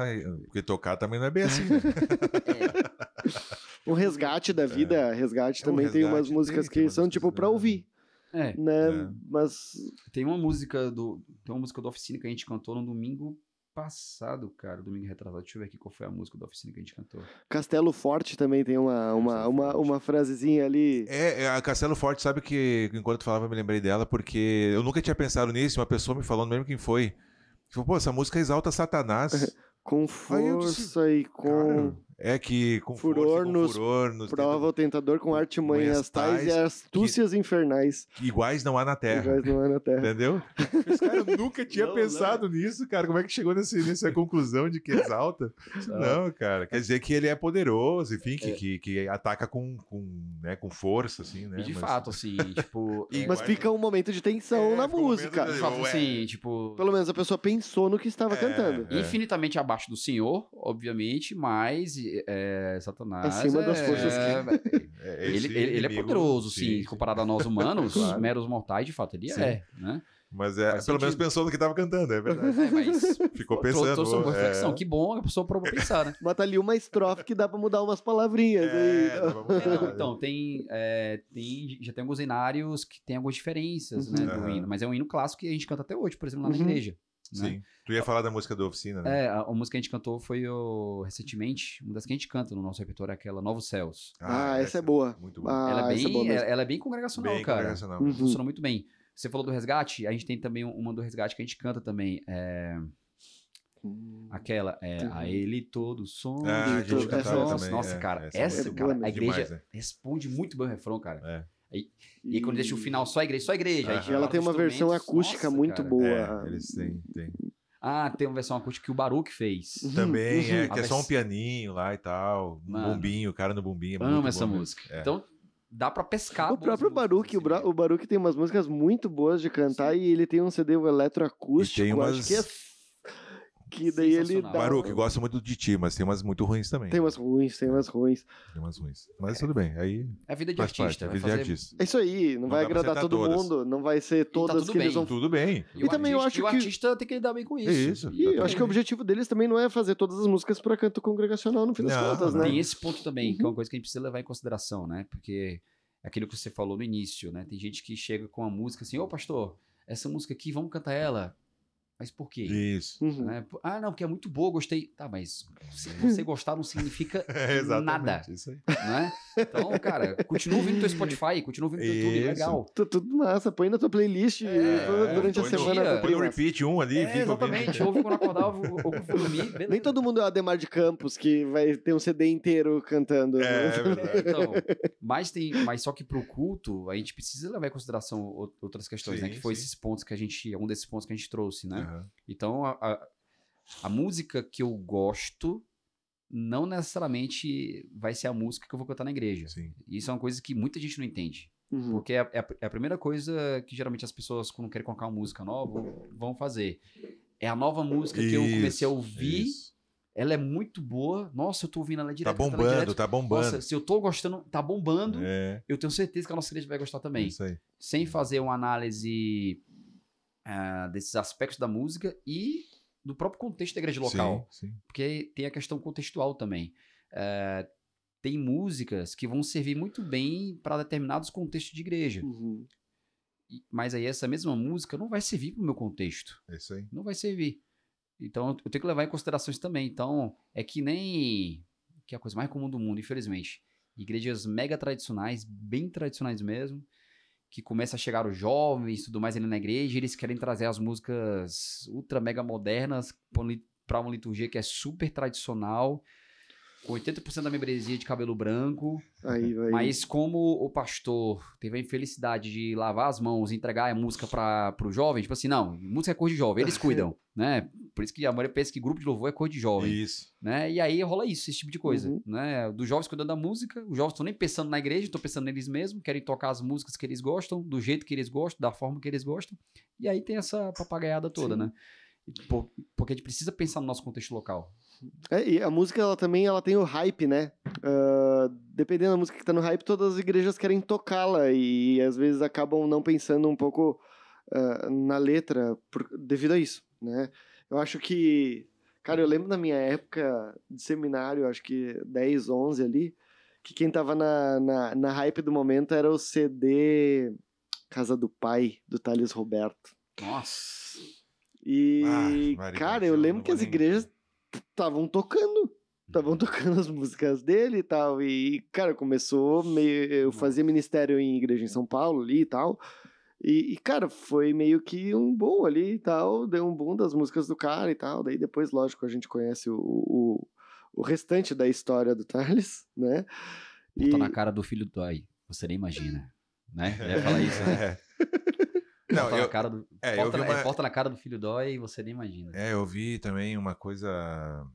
Porque tocar também não é bem assim, né? O Resgate da Vida, Resgate também tem umas músicas que são tipo pra ouvir. Né? Mas... Tem uma música do Oficina que a gente cantou no domingo passado, cara, domingo retrasado. Deixa eu ver aqui qual foi a música da Oficina que a gente cantou. Castelo Forte também tem uma frasezinha ali. A Castelo Forte, sabe que enquanto tu falava eu me lembrei dela, porque eu nunca tinha pensado nisso, uma pessoa me falou, não lembro quem foi, falou, pô, essa música exalta Satanás. Com força e com... É que com Furor força, com furor, nos prova o tentador com artimanhas tais e astúcias infernais. Que iguais não há na Terra. Iguais não há na Terra. Entendeu? Esse cara nunca tinha pensado nisso, cara. Como é que chegou nessa conclusão de que exalta? Não, cara. Quer dizer que ele é poderoso, enfim, que ataca com força, assim, né? E de fato, assim, tipo... Mas fica um momento de tensão na música. De fato, assim, tipo... Pelo menos a pessoa pensou no que estava cantando. Infinitamente abaixo do Senhor, obviamente, mas Satanás... Acima das forças ele é poderoso, sim, comparado a nós humanos, meros mortais, de fato, ele né? Mas pelo menos pensou no que estava cantando, é verdade. Mas ficou pensando. Trouxe uma reflexão, que bom, a pessoa parou pra pensar, né? Bota ali uma estrofe que dá pra mudar umas palavrinhas. Então, já tem alguns hinários que tem algumas diferenças, né, do hino, mas é um hino clássico que a gente canta até hoje, por exemplo, lá na igreja. Sim. Né? Tu ia falar da música da oficina, né? A música que a gente cantou foi recentemente, uma das que a gente canta no nosso repertório é aquela Novos Céus. Essa é boa. Muito boa. Ela é bem congregacional, cara. Congregacional. Funciona muito bem. Você falou do Resgate, a gente tem também uma do Resgate que a gente canta também. Aquela, a ele todo som. A gente cantava também. Nossa, cara, a igreja responde muito bem o refrão, cara. E quando deixa o final só a igreja. E ela tem uma versão acústica muito boa. Eles têm. Tem uma versão acústica que o Baruch fez. Também, que é só um pianinho lá e tal. Bombinho, o cara no bombinho. Amo essa música. Então, dá pra pescar. O próprio Baruch, o Baruch tem umas músicas muito boas de cantar e ele tem um CD eletroacústico, acho que que daí ele dá... Baruch, gosta muito de ti, mas tem umas muito ruins também. Tem umas ruins. Mas tudo bem, aí... É a vida de artista. É isso aí, não vai agradar todo mundo, não vai ser todas que eles vão... Tudo bem. E também eu acho que... o artista tem que lidar bem com isso. E eu acho que o objetivo deles também não é fazer todas as músicas para canto congregacional, no fim das contas, né? Tem esse ponto também, que é uma coisa que a gente precisa levar em consideração, né? Porque é aquilo que você falou no início, né? Tem gente que chega com a música assim, pastor, essa música aqui, vamos cantar ela. Mas por quê? Isso. Né? Não, porque é muito boa, gostei. Tá, mas se você gostar não significa nada. Isso aí. Né? Então, cara, continua ouvindo teu Spotify, continua ouvindo teu YouTube, legal. Tudo massa, põe na tua playlist durante a semana. Põe um repeat, ali. Exatamente, ouve quando acordar, ou quando for dormir. Beleza. Nem todo mundo é o Ademar de Campos, que vai ter um CD inteiro cantando. É verdade. Então, mas só que pro culto, a gente precisa levar em consideração outras questões, né? Que foi esses pontos algum desses pontos que a gente trouxe, né? Então, a música que eu gosto não necessariamente vai ser a música que eu vou cantar na igreja. Sim. Isso é uma coisa que muita gente não entende. Porque é a primeira coisa que geralmente as pessoas, quando querem colocar uma música nova, vão fazer. É a nova música que eu comecei a ouvir. Ela é muito boa. Nossa, eu tô ouvindo ela direto. Tá bombando. Nossa, se eu tô gostando, tá bombando. Eu tenho certeza que a nossa igreja vai gostar também. Isso aí. Sem fazer uma análise desses aspectos da música e do próprio contexto da igreja local. Sim. Porque tem a questão contextual também. Tem músicas que vão servir muito bem para determinados contextos de igreja. Mas aí essa mesma música não vai servir para o meu contexto. É isso aí. Não vai servir. Então eu tenho que levar em consideração isso também. Então é que nem... que é a coisa mais comum do mundo, infelizmente. Igrejas mega tradicionais, bem tradicionais mesmo, que começa a chegar os jovens e tudo mais ali na igreja, e eles querem trazer as músicas ultra mega modernas para uma liturgia que é super tradicional, com 80% da membresia de cabelo branco. Mas como o pastor teve a infelicidade de lavar as mãos e entregar a música para o jovem, tipo assim, não, música é coisa de jovem, eles cuidam, né? Por isso que a maioria pensa que grupo de louvor é coisa de jovem. Isso. Né? E aí rola esse tipo de coisa, né? Dos jovens cuidando da música, os jovens estão nem pensando na igreja, estão pensando neles mesmos, querem tocar as músicas que eles gostam, do jeito que eles gostam, da forma que eles gostam, e aí tem essa papagaiada toda, né? Porque a gente precisa pensar no nosso contexto local. E a música, ela também tem o hype, né? Dependendo da música que tá no hype, todas as igrejas querem tocá-la e às vezes acabam não pensando um pouco na letra devido a isso, né? Eu acho que... Cara, eu lembro da minha época de seminário, acho que 10, 11 ali, que quem tava na hype do momento era o CD Casa do Pai, do Thales Roberto. Nossa! E, cara, eu lembro que as igrejas estavam tocando as músicas dele e tal, e, cara, eu fazia ministério em igreja em São Paulo ali e tal, e, cara, foi meio que um boom ali e tal, deu um boom das músicas do cara e tal, daí depois, lógico, a gente conhece o o restante da história do Thales, né? Bota na cara do filho dói, você nem imagina, né? Eu ia falar isso, né? Não, Bota na cara do... Porta na cara do filho dói e você nem imagina. Eu vi também uma coisa...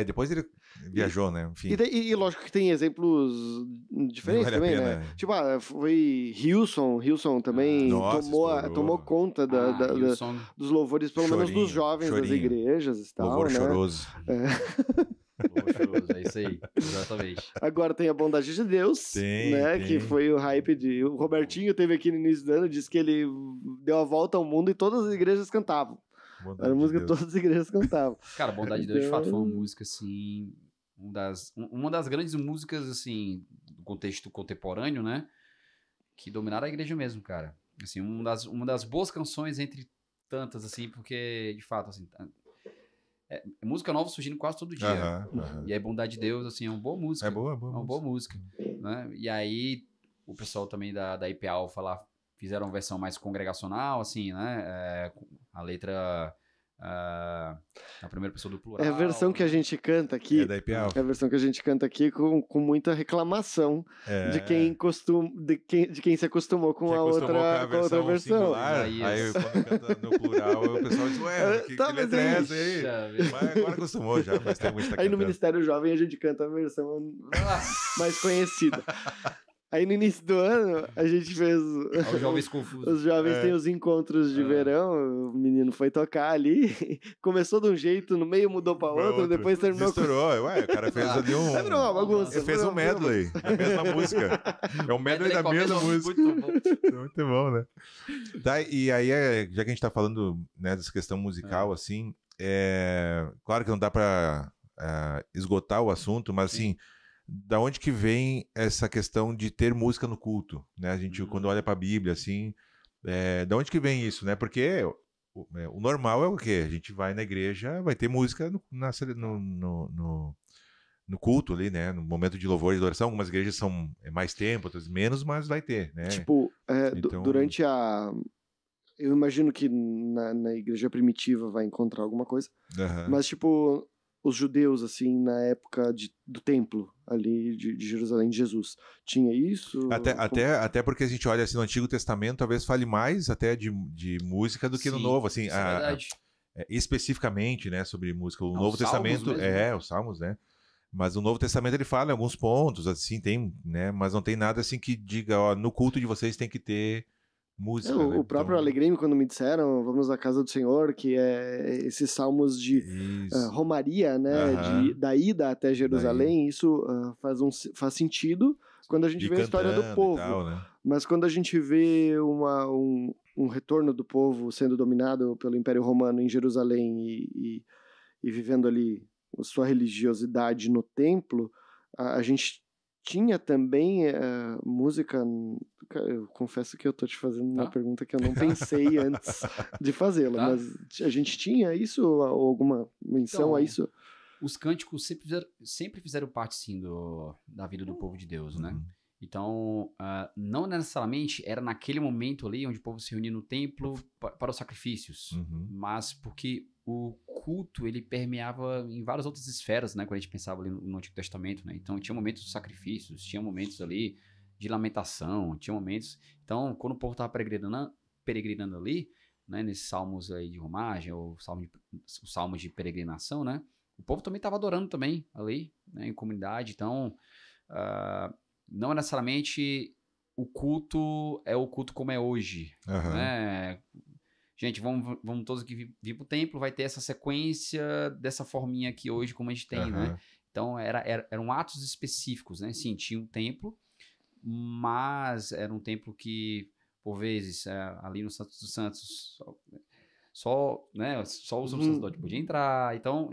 depois ele viajou, né? Enfim. E lógico que tem exemplos diferentes também, né? Tipo, foi Hilson também tomou conta dos louvores, pelo menos dos jovens das igrejas e tal, louvor né? choroso. É isso aí, exatamente. Agora tem a Bondade de Deus, né? Que foi o hype de... O Robertinho teve aqui no início do ano, disse que ele deu a volta ao mundo e todas as igrejas cantavam. Era a música que todas as igrejas cantavam. Cara, Bondade de Deus, de fato, foi uma música, assim... Uma das grandes músicas, assim, do contexto contemporâneo, né? Que dominaram a igreja mesmo, cara. Assim, uma das boas canções entre tantas, assim, porque, de fato, assim... música nova surgindo quase todo dia. E aí, Bondade de Deus, assim, é uma boa música. É uma boa música. Né? E aí, o pessoal também da IPA Alpha lá fizeram uma versão mais congregacional, assim, né? A letra... a primeira pessoa do plural. É a versão que a gente canta aqui. Da IPA Alpha. É a versão que a gente canta aqui com muita reclamação de quem se acostumou com a outra versão. Singular, aí quando canta no plural, o pessoal diz, que letra é essa aí? Mas agora acostumou já, faz tempo que tá aí no Ministério Jovem a gente canta a versão mais conhecida. Aí no início do ano, a gente fez... Os jovens confusos. Os jovens têm os encontros de verão, o menino foi tocar ali, começou de um jeito, no meio mudou pra outro, depois terminou... Misturou, o cara fez ali um... Virou uma bagunça. Ele fez um medley, a mesma música. É um medley da mesma música. Muito bom, né? Tá, e aí, já que a gente tá falando, né, dessa questão musical, assim, claro que não dá pra esgotar o assunto, mas assim... Da onde que vem essa questão de ter música no culto, né? A gente, quando olha para a Bíblia, assim, da onde que vem isso, né? Porque o normal é o quê? A gente vai na igreja, vai ter música no culto ali, né? No momento de louvor e adoração. Algumas igrejas são mais tempo, outras menos, mas vai ter, né? Tipo, então... durante a... Eu imagino que na igreja primitiva vai encontrar alguma coisa, mas tipo... Os judeus, assim, na época do templo ali de Jerusalém, de Jesus, tinha isso? Até porque a gente olha assim no Antigo Testamento, talvez fale mais até de música do que no Novo, assim, verdade. Especificamente, né, sobre música. O Novo Testamento os Salmos, né? Mas o Novo Testamento ele fala em alguns pontos, assim, tem, né? Mas não tem nada assim que diga, no culto de vocês tem que ter música. O próprio Alegreme, quando me disseram, vamos à casa do Senhor, que é esses salmos de romaria, né, da ida até Jerusalém, isso faz sentido quando a gente vê a história do povo. Tal, né? Mas quando a gente vê um retorno do povo sendo dominado pelo Império Romano em Jerusalém e vivendo ali a sua religiosidade no templo, a gente tinha também música... Eu confesso que eu tô te fazendo uma pergunta que eu não pensei antes de fazê-la, mas a gente tinha isso, ou alguma menção a isso? Os cânticos sempre fizeram parte, sim, da vida do povo de Deus, né? Então, não necessariamente era naquele momento ali onde o povo se reunia no templo para os sacrifícios, mas porque o culto, ele permeava em várias outras esferas, né? Quando a gente pensava ali no Antigo Testamento, né? Então, tinha momentos de sacrifícios, tinha momentos ali de lamentação, tinha momentos... Então, quando o povo estava peregrinando ali, né? Nesses salmos aí de romagem, ou o salmo de peregrinação, né? O povo também estava adorando também ali, né? Em comunidade. Então, não necessariamente o culto é o culto como é hoje, né? Gente, vamos todos aqui vir pro templo, vai ter essa sequência dessa forminha aqui hoje, como a gente tem, né? Então, eram atos específicos, né? Sim, tinha um templo, mas era um templo que, por vezes, ali no Santos dos Santos, só o sacerdote podia entrar. Então,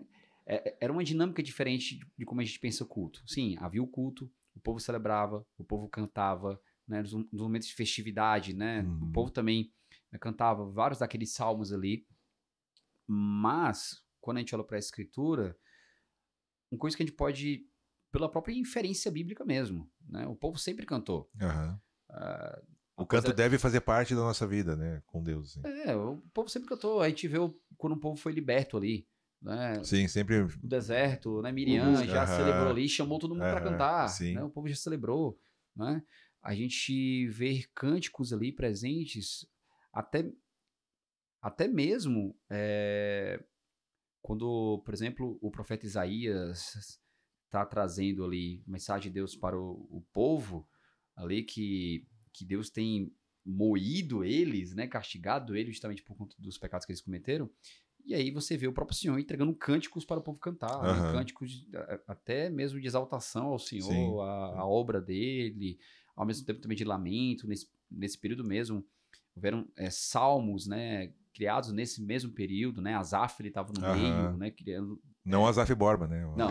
era uma dinâmica diferente de como a gente pensa o culto. Sim, havia o culto, o povo celebrava, o povo cantava, né? Nos momentos de festividade, né? O povo também cantava vários daqueles salmos ali, mas quando a gente olha para a Escritura, uma coisa que a gente pode, pela própria inferência bíblica mesmo, né? O povo sempre cantou. O canto deve fazer parte da nossa vida, né? Com Deus. Assim. O povo sempre cantou. A gente vê quando o povo foi liberto ali, né? Sim, sempre... O deserto, né? Miriam já celebrou ali, chamou todo mundo para cantar, sim. né? O povo já celebrou, né? A gente vê cânticos ali presentes, até mesmo quando, por exemplo, o profeta Isaías está trazendo ali mensagem de Deus para o povo, ali que Deus tem moído eles, né, castigado eles justamente por conta dos pecados que eles cometeram. E aí você vê o próprio Senhor entregando cânticos para o povo cantar, né, cânticos até mesmo de exaltação ao Senhor, a obra dele, ao mesmo tempo também de lamento, nesse período mesmo. Houveram salmos, né, criados nesse mesmo período, né, Asaf ele estava no meio, né, criando... Não Asaf Borba, né? Não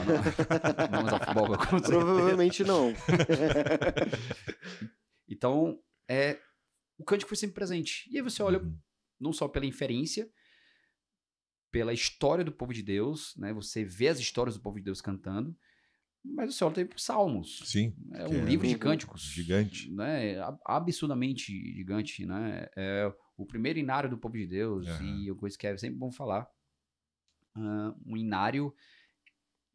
Asaf Borba. Provavelmente não. Então, o cântico foi sempre presente. E aí você olha, não só pela inferência, pela história do povo de Deus, né, você vê as histórias do povo de Deus cantando, mas você olha também para os Salmos. Sim. É um livro de cânticos. Gigante. Né, absurdamente gigante, né? É o primeiro inário do povo de Deus, e uma coisa que é sempre bom falar, um inário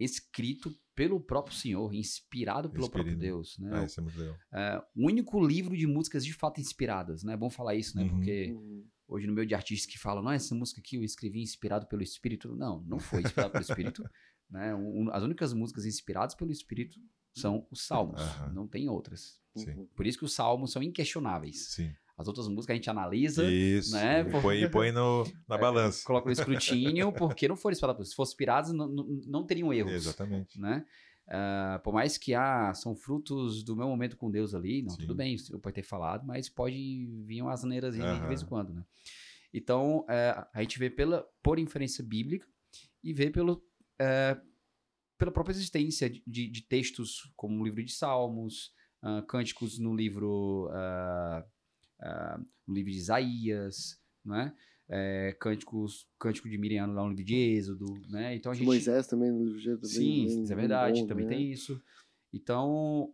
escrito pelo próprio Senhor, inspirado pelo próprio Deus, né? Isso é muito legal. O único livro de músicas de fato inspiradas, né? É bom falar isso, né? Porque hoje no meio de artistas que falam, não, essa música aqui eu escrevi inspirado pelo Espírito. Não foi inspirado pelo Espírito, né? As únicas músicas inspiradas pelo Espírito são os Salmos, não tem outras. Sim. Por isso que os Salmos são inquestionáveis. Sim. As outras músicas a gente analisa, isso, né? Põe na balança. Coloca no escrutínio, porque não foram inspiradas. Se fossem inspiradas, não teriam erros. Exatamente. Né? Por mais que são frutos do meu momento com Deus ali, tudo bem, eu pode ter falado, mas pode vir umas asneiras de vez em quando, né? Então, a gente vê por inferência bíblica e vê pela própria existência de textos como o livro de Salmos, cânticos no livro de Isaías, né? Cântico de Miriam lá no livro de Êxodo, né? Então a gente... Moisés também no livro de Êxodo. Sim, isso é verdade, também tem isso. Então,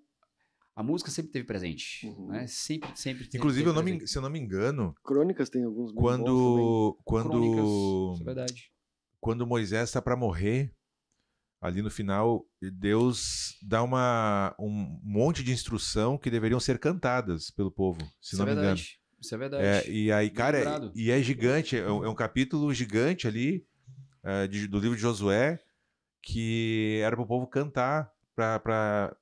a música sempre teve presente, né? Sempre. Inclusive, se eu não me engano... Crônicas tem alguns bem quando Crônicas, isso é verdade. Quando Moisés está para morrer, ali no final, Deus dá um monte de instrução que deveriam ser cantadas pelo povo, se não me engano. Isso é verdade. E aí, cara, e é gigante, é um capítulo gigante ali do livro de Josué, que era para o povo cantar, para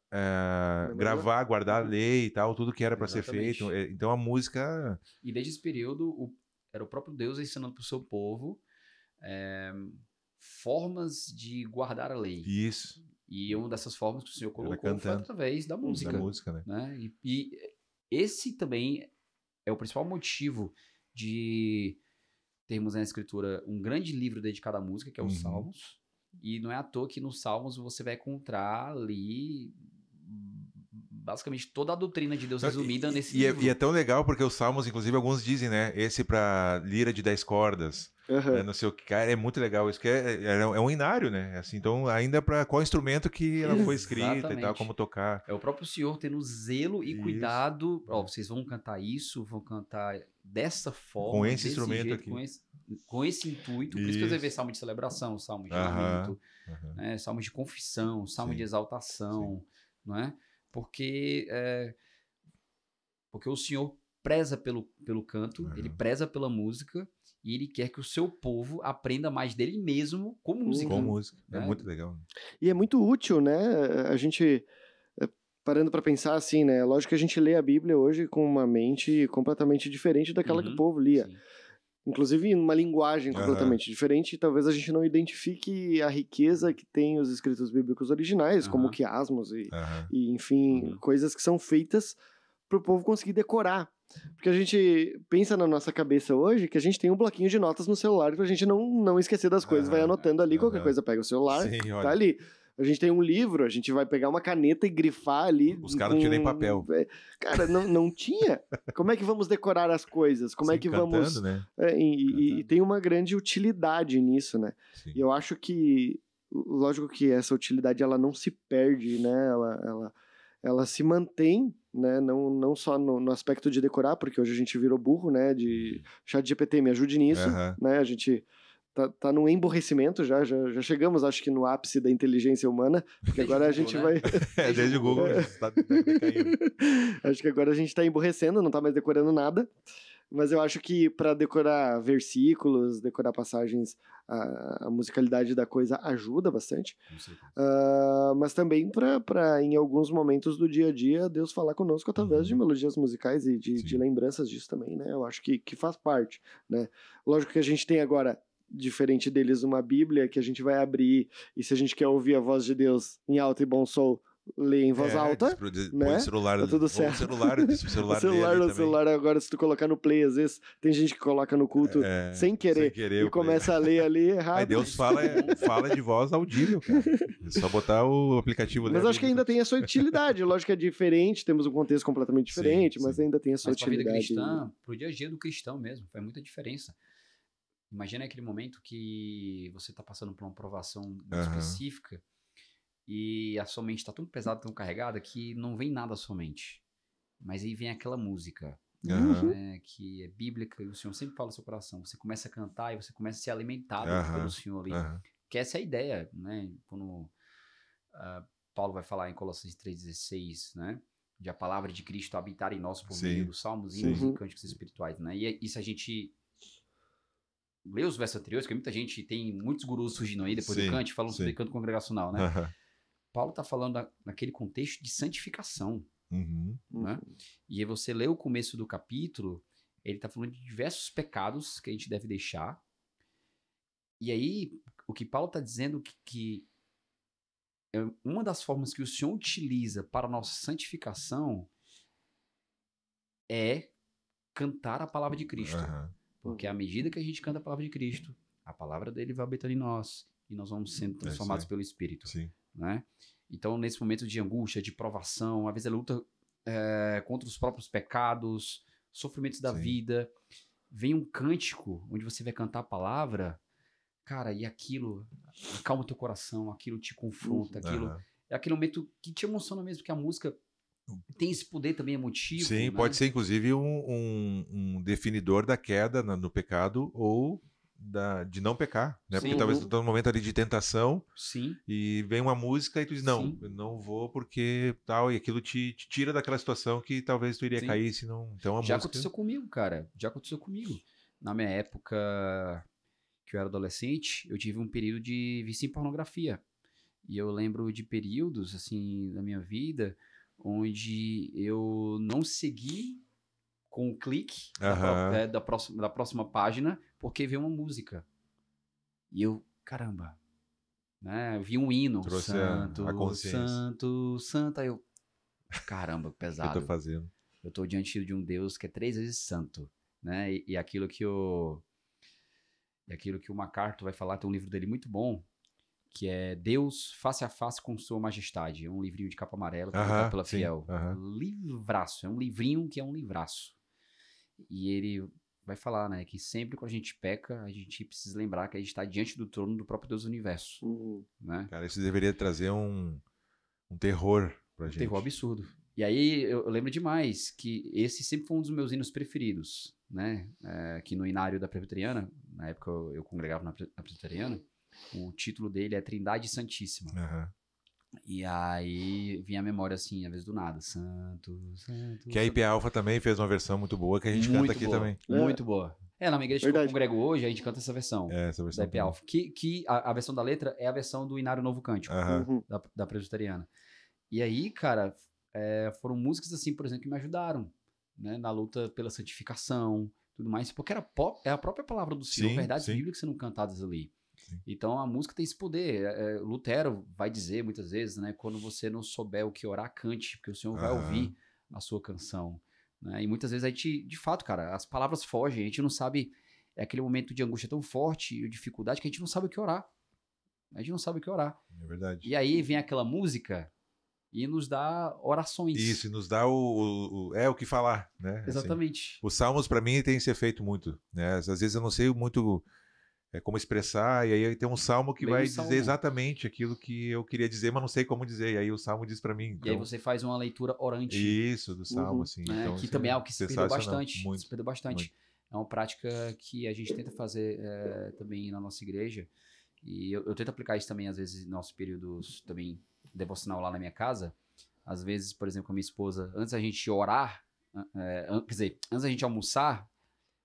gravar, guardar a lei e tal, tudo que era para ser feito. Então a música... E desde esse período, era o próprio Deus ensinando para o seu povo formas de guardar a lei. Isso. E uma dessas formas que o Senhor colocou foi através da música. Da música, né? E esse também é o principal motivo de termos na Escritura um grande livro dedicado à música, que é os Salmos. E não é à toa que nos Salmos você vai encontrar ali basicamente toda a doutrina de Deus resumida nesse livro. E é tão legal porque os Salmos, inclusive, alguns dizem, né? Esse para lira de 10 cordas. Não sei o que, cara, é muito legal. Isso que é um inário, né? Assim, então, ainda para qual instrumento que ela foi escrita e tal, como tocar. É o próprio Senhor tendo zelo e cuidado. Vocês vão cantar isso, vão cantar dessa forma. Com esse instrumento jeito, aqui. Com esse intuito. Por isso que você vê salmo de celebração, salmo de lamento, né? Salmo de confissão, salmo de exaltação, não é? Porque o Senhor preza pelo canto, ele preza pela música, e ele quer que o seu povo aprenda mais dele mesmo com música. Com música. Né? É muito legal. E é muito útil, né? A gente, parando para pensar assim, né? Lógico que a gente lê a Bíblia hoje com uma mente completamente diferente daquela que o povo lia. Sim. Inclusive numa linguagem completamente diferente, talvez a gente não identifique a riqueza que tem os escritos bíblicos originais, como quiasmos e enfim, coisas que são feitas para o povo conseguir decorar. Porque a gente pensa na nossa cabeça hoje que a gente tem um bloquinho de notas no celular pra gente não esquecer das coisas, vai anotando ali, qualquer coisa pega o celular, tá ali. A gente tem um livro, a gente vai pegar uma caneta e grifar ali. Os caras não tinham nem papel. Cara, não tinha. Como é que vamos decorar as coisas? Como é que vamos... Né? E tem uma grande utilidade nisso, né? Sim. E eu acho que, lógico que essa utilidade, ela não se perde, né? Ela se mantém, né? Não só no aspecto de decorar, porque hoje a gente virou burro, né? De ChatGPT, me ajude nisso, né? A gente tá num emborrecimento já chegamos, acho que no ápice da inteligência humana, porque agora a gente vai... Desde o Google está decaindo. Acho que agora a gente tá emborrecendo, não tá mais decorando nada, mas eu acho que para decorar versículos, decorar passagens, a musicalidade da coisa ajuda bastante, mas também para em alguns momentos do dia a dia, Deus falar conosco através de melodias musicais e de lembranças disso também, né? Eu acho que faz parte, né? Lógico que a gente tem agora, diferente deles, uma Bíblia que a gente vai abrir, e se a gente quer ouvir a voz de Deus em alto e bom som, lê em voz alta, né? Celular, tá tudo certo. O celular agora, se tu colocar no play, às vezes tem gente que coloca no culto sem querer e começa a ler ali errado. Aí Deus fala de voz audível, cara. É só botar o aplicativo dele. Mas acho que ainda tem a sua utilidade. Lógico que é diferente, temos um contexto completamente diferente, mas ainda tem a sua utilidade. Pra vida cristã, pro dia a dia do cristão mesmo, faz muita diferença. Imagina aquele momento que você está passando por uma provação específica e a sua mente está tão pesada, tão carregada, que não vem nada à sua mente. Mas aí vem aquela música, né, que é bíblica, e o Senhor sempre fala no seu coração. Você começa a cantar e você começa a ser alimentado pelo Senhor ali. Que essa é a ideia, né? Quando Paulo vai falar em Colossenses 3,16, né? De a palavra de Cristo habitar em nós por meio dos salmos, hinos e cânticos espirituais, né? E isso a gente... Lê os versos anteriores, porque muita gente tem muitos gurus surgindo aí depois do Kant, falando sobre canto congregacional, né? Paulo está falando naquele contexto de santificação, né? E aí você lê o começo do capítulo, ele está falando de diversos pecados que a gente deve deixar. E aí, o que Paulo está dizendo que uma das formas que o Senhor utiliza para a nossa santificação é cantar a palavra de Cristo. Porque à medida que a gente canta a palavra de Cristo, a palavra dele vai habitando em nós e nós vamos sendo transformados pelo Espírito. Né? Então, nesse momento de angústia, de provação, às vezes a luta contra os próprios pecados, sofrimentos da vida, vem um cântico onde você vai cantar a palavra, cara, e aquilo acalma o teu coração, aquilo te confronta, aquilo é aquele momento que te emociona mesmo, porque a música tem esse poder também emotivo. Sim, né? Pode ser inclusive um definidor da queda no pecado ou de não pecar, né? Porque talvez tu tá num momento ali de tentação e vem uma música e tu diz, não, eu não vou porque tal, e aquilo te tira daquela situação que talvez tu iria cair se não... Então, Já aconteceu comigo, cara. Já aconteceu comigo. Na minha época que eu era adolescente, eu tive um período de vício em pornografia. E eu lembro de períodos, assim, da minha vida onde eu não segui com um clique da próxima página porque veio uma música. E eu, caramba, né? Eu vi um hino, trouxe santo, a consciência. santo, santa. Eu, caramba, pesado. O que eu tô fazendo? Eu tô diante de um Deus que é 3 vezes santo, né? E aquilo que o MacArthur vai falar, tem um livro dele muito bom, que é Deus Face a Face com Sua Majestade. É um livrinho de capa amarela, publicado pela Fiel. Livraço, é um livrinho que é um livraço. E ele vai falar, né, que sempre quando a gente peca, a gente precisa lembrar que a gente está diante do trono do próprio Deus do Universo. Né? Cara, isso deveria trazer um terror pra gente. Um terror absurdo. E aí eu lembro demais que esse sempre foi um dos meus hinos preferidos, né? Que no Inário da Presbiteriana, na época eu congregava na Presbiteriana, o título dele é Trindade Santíssima. E aí vinha a memória assim, às vezes do nada. Santo, santo. Que a IP Alpha também fez uma versão muito boa que a gente canta aqui também. Muito boa. Na minha igreja que eu congrego hoje, a gente canta essa versão. Essa versão da IP Alpha. Que a versão da letra é a versão do Inário Novo Cântico, da Presbiteriana. E aí, cara, foram músicas assim, por exemplo, que me ajudaram, né, na luta pela santificação, tudo mais, porque é a própria palavra do Senhor, verdades bíblicas sendo cantadas ali. Então a música tem esse poder. Lutero vai dizer muitas vezes, né, quando você não souber o que orar, cante, porque o Senhor vai ouvir a sua canção, né? E muitas vezes a gente, de fato, cara, as palavras fogem, a gente não sabe, é aquele momento de angústia tão forte e dificuldade que a gente não sabe o que orar. É verdade. E aí vem aquela música e nos dá orações. Isso, e nos dá o que falar, né? Exatamente. Assim, os salmos, para mim, tem esse efeito muito, né? Às vezes eu não sei muito como expressar, e aí tem um salmo que vai dizer exatamente aquilo que eu queria dizer, mas não sei como dizer, e aí o salmo diz para mim. Então... E aí você faz uma leitura orante. Isso, do salmo, assim. Né? Então, que também é algo que se perdeu bastante. é uma prática que a gente tenta fazer também na nossa igreja. E eu tento aplicar isso também, às vezes, em nossos períodos também devocional lá na minha casa. Às vezes, por exemplo, com a minha esposa, antes da gente orar, quer dizer, antes da gente almoçar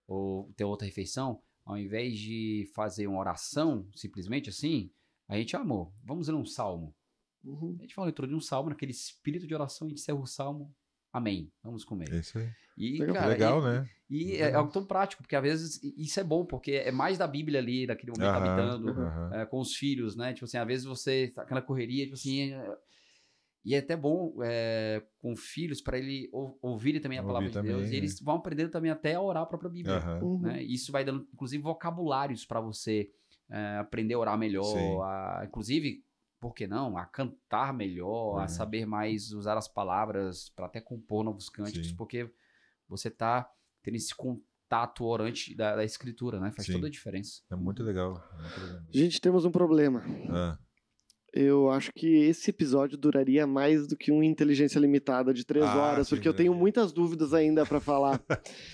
ou ter outra refeição, ao invés de fazer uma oração, simplesmente assim, a gente, amor, vamos ler um salmo. A gente fala, entrou de um salmo, naquele espírito de oração, a gente encerra o salmo, amém, vamos comer. É isso aí. E, legal, cara, legal, né? E é algo tão prático, porque às vezes isso é bom, porque é mais da Bíblia ali, naquele momento habitando com os filhos, né? Tipo assim, às vezes você tá aquela correria, tipo assim, e é até bom com filhos para ele ouvirem também a palavra de Deus, e eles vão aprendendo também até a orar a própria Bíblia, né? E isso vai dando, inclusive, vocabulários para você aprender a orar melhor, inclusive, por que não? A cantar melhor, a saber mais usar as palavras para até compor novos cânticos, porque você tá tendo esse contato orante da escritura, né? Faz toda a diferença. É muito legal. Gente, temos um problema. Eu acho que esse episódio duraria mais do que uma Inteligência Limitada de 3 horas, porque eu tenho muitas dúvidas ainda para falar.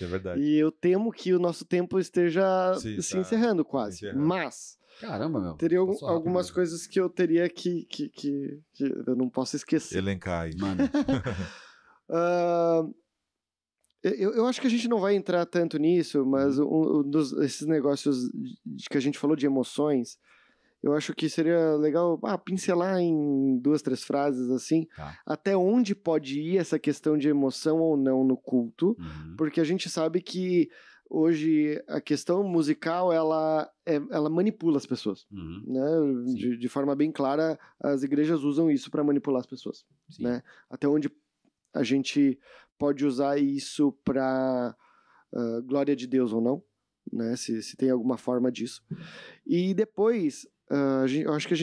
É verdade. E eu temo que o nosso tempo esteja se encerrando quase. Mas... Caramba, meu. Teria algumas coisas que eu teria que eu não posso esquecer. Elencar aí. Mano. Eu acho que a gente não vai entrar tanto nisso, mas esses negócios que a gente falou de emoções, eu acho que seria legal pincelar em 2, 3 frases assim, até onde pode ir essa questão de emoção ou não no culto, porque a gente sabe que hoje a questão musical ela manipula as pessoas, né? De forma bem clara, as igrejas usam isso para manipular as pessoas, né? Até onde a gente pode usar isso para glória de Deus ou não, né? Se tem alguma forma disso. E depois, eu acho que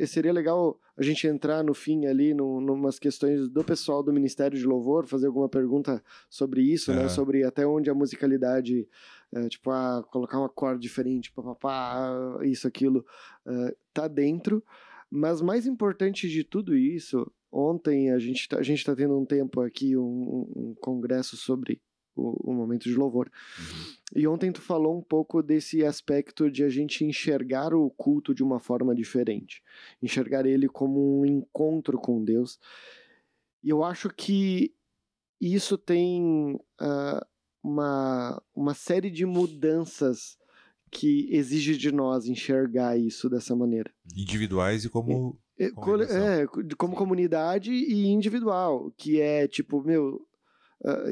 seria legal a gente entrar no fim ali, numas questões do pessoal do Ministério de Louvor, fazer alguma pergunta sobre isso, né? Sobre até onde a musicalidade, colocar um acorde diferente, isso, aquilo, tá dentro. Mas mais importante de tudo isso, ontem a gente tá tendo um tempo aqui, um congresso sobre o momento de louvor. E ontem tu falou um pouco desse aspecto de a gente enxergar o culto de uma forma diferente. Enxergar ele como um encontro com Deus. E eu acho que isso tem uma série de mudanças que exige de nós enxergar isso dessa maneira. Individuais e como comunidade e individual. Que é tipo,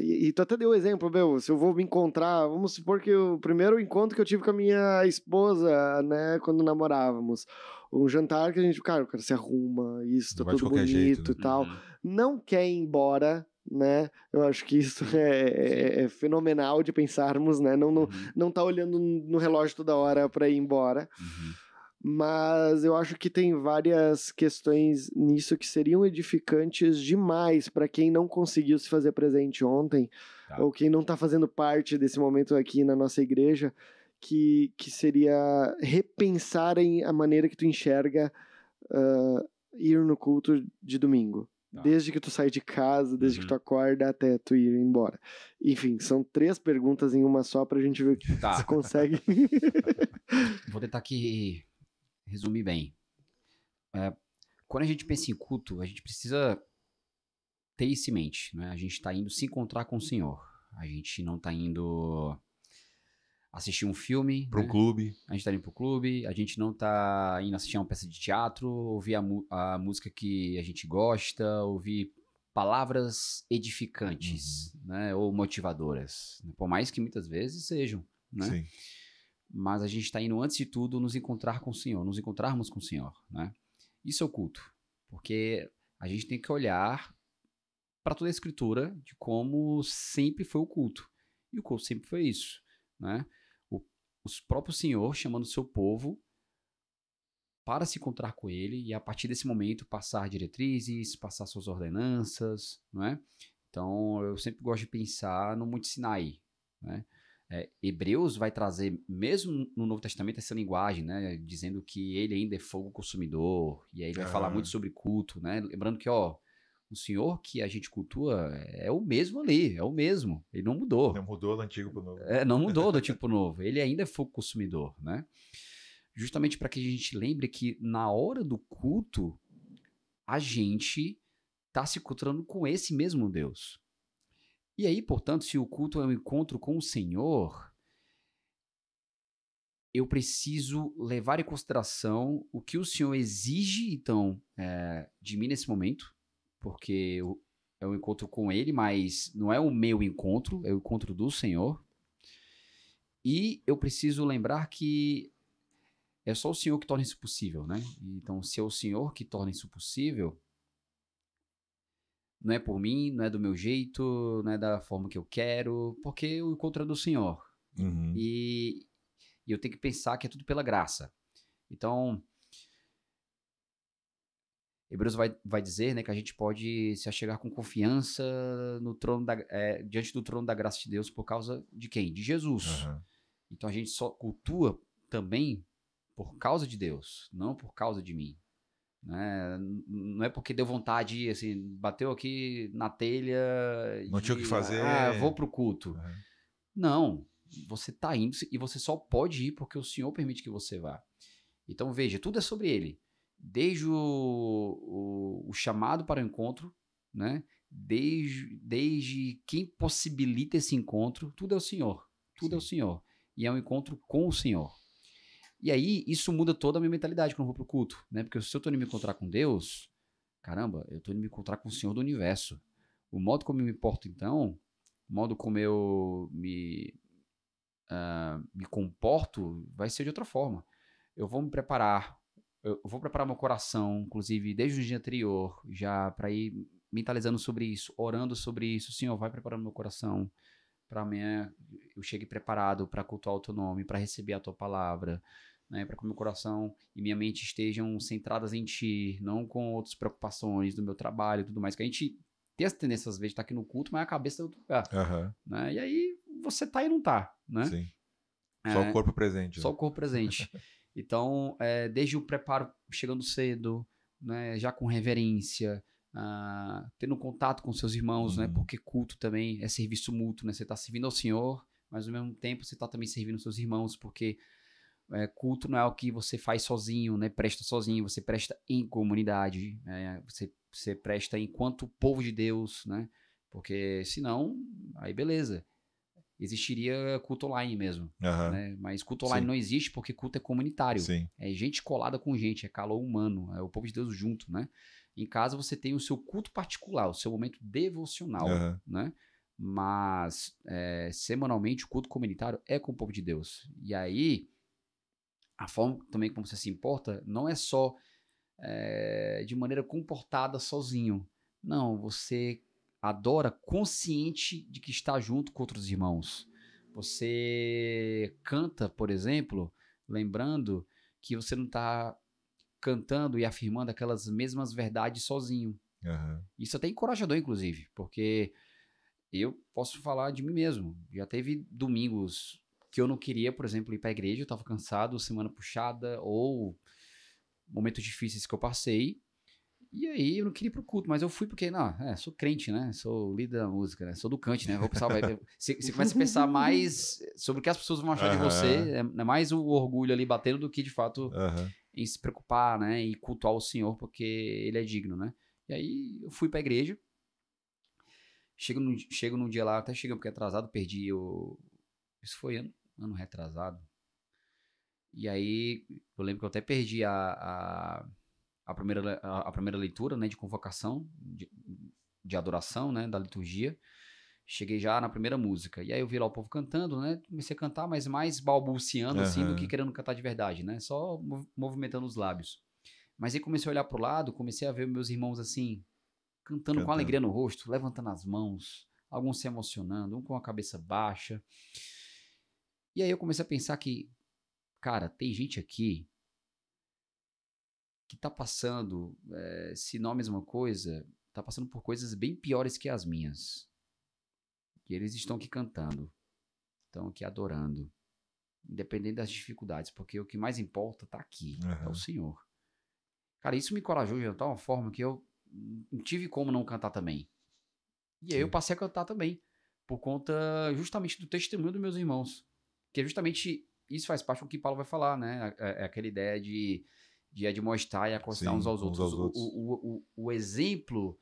e tu até deu o exemplo, se eu vou me encontrar, vamos supor que o primeiro encontro que eu tive com a minha esposa, né, quando namorávamos, um jantar que a gente, cara, o cara se arruma, isso, tá tudo bonito jeito, né? E tal, não quer ir embora, né, eu acho que isso é fenomenal de pensarmos, né, não tá olhando no relógio toda hora pra ir embora. Mas eu acho que tem várias questões nisso que seriam edificantes demais para quem não conseguiu se fazer presente ontem, ou quem não está fazendo parte desse momento aqui na nossa igreja, que seria repensar a maneira que tu enxerga ir no culto de domingo. Desde que tu sai de casa, desde que tu acorda até tu ir embora. Enfim, são 3 perguntas em uma só pra gente ver o que você consegue. Vou tentar aqui resumir bem. Quando a gente pensa em culto, a gente precisa ter isso em mente, né? A gente está indo se encontrar com o Senhor. A gente não está indo assistir um filme. Para um clube. A gente está indo para o clube. A gente não está indo assistir uma peça de teatro, ouvir a música que a gente gosta, ouvir palavras edificantes, né? Ou motivadoras. Por mais que muitas vezes sejam, né? Sim. Mas a gente está indo, antes de tudo, nos encontrar com o Senhor, nos encontrarmos com o Senhor, né? Isso é o culto, porque a gente tem que olhar para toda a Escritura de como sempre foi o culto. E o culto sempre foi isso, né? O próprio Senhor chamando o seu povo para se encontrar com Ele e, a partir desse momento, passar diretrizes, passar suas ordenanças, não é? Então, eu sempre gosto de pensar no Monte Sinai, né? Hebreus vai trazer, mesmo no Novo Testamento, essa linguagem, né, dizendo que ele ainda é fogo consumidor, e aí ele vai falar muito sobre culto, né, lembrando que, o o Senhor que a gente cultua é o mesmo ali, é o mesmo. Ele não mudou. Não mudou do antigo pro novo. Não mudou do tipo novo. Ele ainda é fogo consumidor, né? Justamente para que a gente lembre que na hora do culto, a gente está se encontrando com esse mesmo Deus. E aí, portanto, se o culto é um encontro com o Senhor, eu preciso levar em consideração o que o Senhor exige, então, de mim nesse momento, porque é um encontro com Ele, mas não é o meu encontro, é o encontro do Senhor. E eu preciso lembrar que é só o Senhor que torna isso possível, né? Então, se é o Senhor que torna isso possível, não é por mim, não é do meu jeito, não é da forma que eu quero, porque o encontro é do Senhor. Uhum. E eu tenho que pensar que é tudo pela graça. Então, Hebreus vai dizer, né, que a gente pode se achegar com confiança no trono diante do trono da graça de Deus por causa de quem? De Jesus. Uhum. Então, a gente só cultua também por causa de Deus, não por causa de mim. Né? Não é porque deu vontade, assim, bateu aqui na telha. Não tinha o que fazer. Vou pro culto. Uhum. Não, você tá indo e você só pode ir porque o Senhor permite que você vá. Então veja, tudo é sobre Ele. Desde o chamado para o encontro, né? Desde quem possibilita esse encontro, tudo é o Senhor. Tudo Sim. é o Senhor. E é um encontro com o Senhor. E aí, isso muda toda a minha mentalidade quando eu vou pro culto, né? Porque se eu tô indo me encontrar com Deus, caramba, eu tô indo me encontrar com o Senhor do Universo. O modo como eu me porto, então, o modo como eu me comporto, vai ser de outra forma. Eu vou me preparar, eu vou preparar meu coração, inclusive, desde o dia anterior, já para ir mentalizando sobre isso, orando sobre isso. Senhor, vai preparando meu coração para amanhã eu chegue preparado para cultuar o teu nome, para receber a tua palavra, né, para que o meu coração e minha mente estejam centradas em ti, não com outras preocupações do meu trabalho e tudo mais, que a gente tem essa tendência às vezes de estar aqui no culto, mas a cabeça é outro lugar, né, e aí você tá e não tá, né? Sim. Só o corpo presente. Só o corpo presente. Então, desde o preparo chegando cedo, né, já com reverência, tendo contato com seus irmãos, né, porque culto também é serviço mútuo, né, você está servindo ao Senhor, mas ao mesmo tempo você está também servindo aos seus irmãos, porque culto não é o que você faz sozinho, né, presta sozinho, você presta em comunidade, você presta enquanto povo de Deus, né, porque senão, aí beleza. Existiria culto online mesmo, né? Mas culto online não existe porque culto é comunitário. Sim. É gente colada com gente, é calor humano, é o povo de Deus junto, né? Em casa você tem o seu culto particular, o seu momento devocional, né? Mas semanalmente o culto comunitário é com o povo de Deus. E aí, a forma também como você se importa não é só de maneira comportada sozinho. Não, você adora consciente de que está junto com outros irmãos. Você canta, por exemplo, lembrando que você não está cantando e afirmando aquelas mesmas verdades sozinho. Isso até é encorajador, inclusive, porque eu posso falar de mim mesmo. Já teve domingos que eu não queria, por exemplo, ir para a igreja, eu estava cansado, semana puxada, ou momentos difíceis que eu passei. E aí eu não queria ir pro culto, mas eu fui porque, sou crente, né? Sou líder da música, né? Sou do cante, né? Você começa a pensar mais sobre o que as pessoas vão achar de você, é mais o orgulho ali batendo do que, de fato, em se preocupar, né? E cultuar o Senhor, porque Ele é digno, né? E aí eu fui pra igreja, chego num dia lá, até chegando porque atrasado, perdi isso foi ano retrasado. E aí eu lembro que eu até perdi a primeira leitura, né, de convocação, de adoração, né, da liturgia. Cheguei já na primeira música. E aí eu vi lá o povo cantando, né? Comecei a cantar, mas mais balbuciando, assim, do que querendo cantar de verdade, né? Só movimentando os lábios. Mas aí comecei a olhar pro lado, comecei a ver meus irmãos, assim, cantando com alegria no rosto, levantando as mãos, alguns se emocionando, um com a cabeça baixa. E aí eu comecei a pensar que, cara, tem gente aqui que tá passando, se não a mesma coisa, tá passando por coisas bem piores que as minhas. E eles estão aqui cantando, estão aqui adorando, independente das dificuldades, porque o que mais importa tá aqui, é o Senhor. Cara, isso me encorajou de tal forma que eu não tive como não cantar também. E aí eu passei a cantar também, por conta justamente do testemunho dos meus irmãos. Que é justamente, isso faz parte do que Paulo vai falar, né? É aquela ideia de admoestar e aconselhar uns aos outros. O exemplo,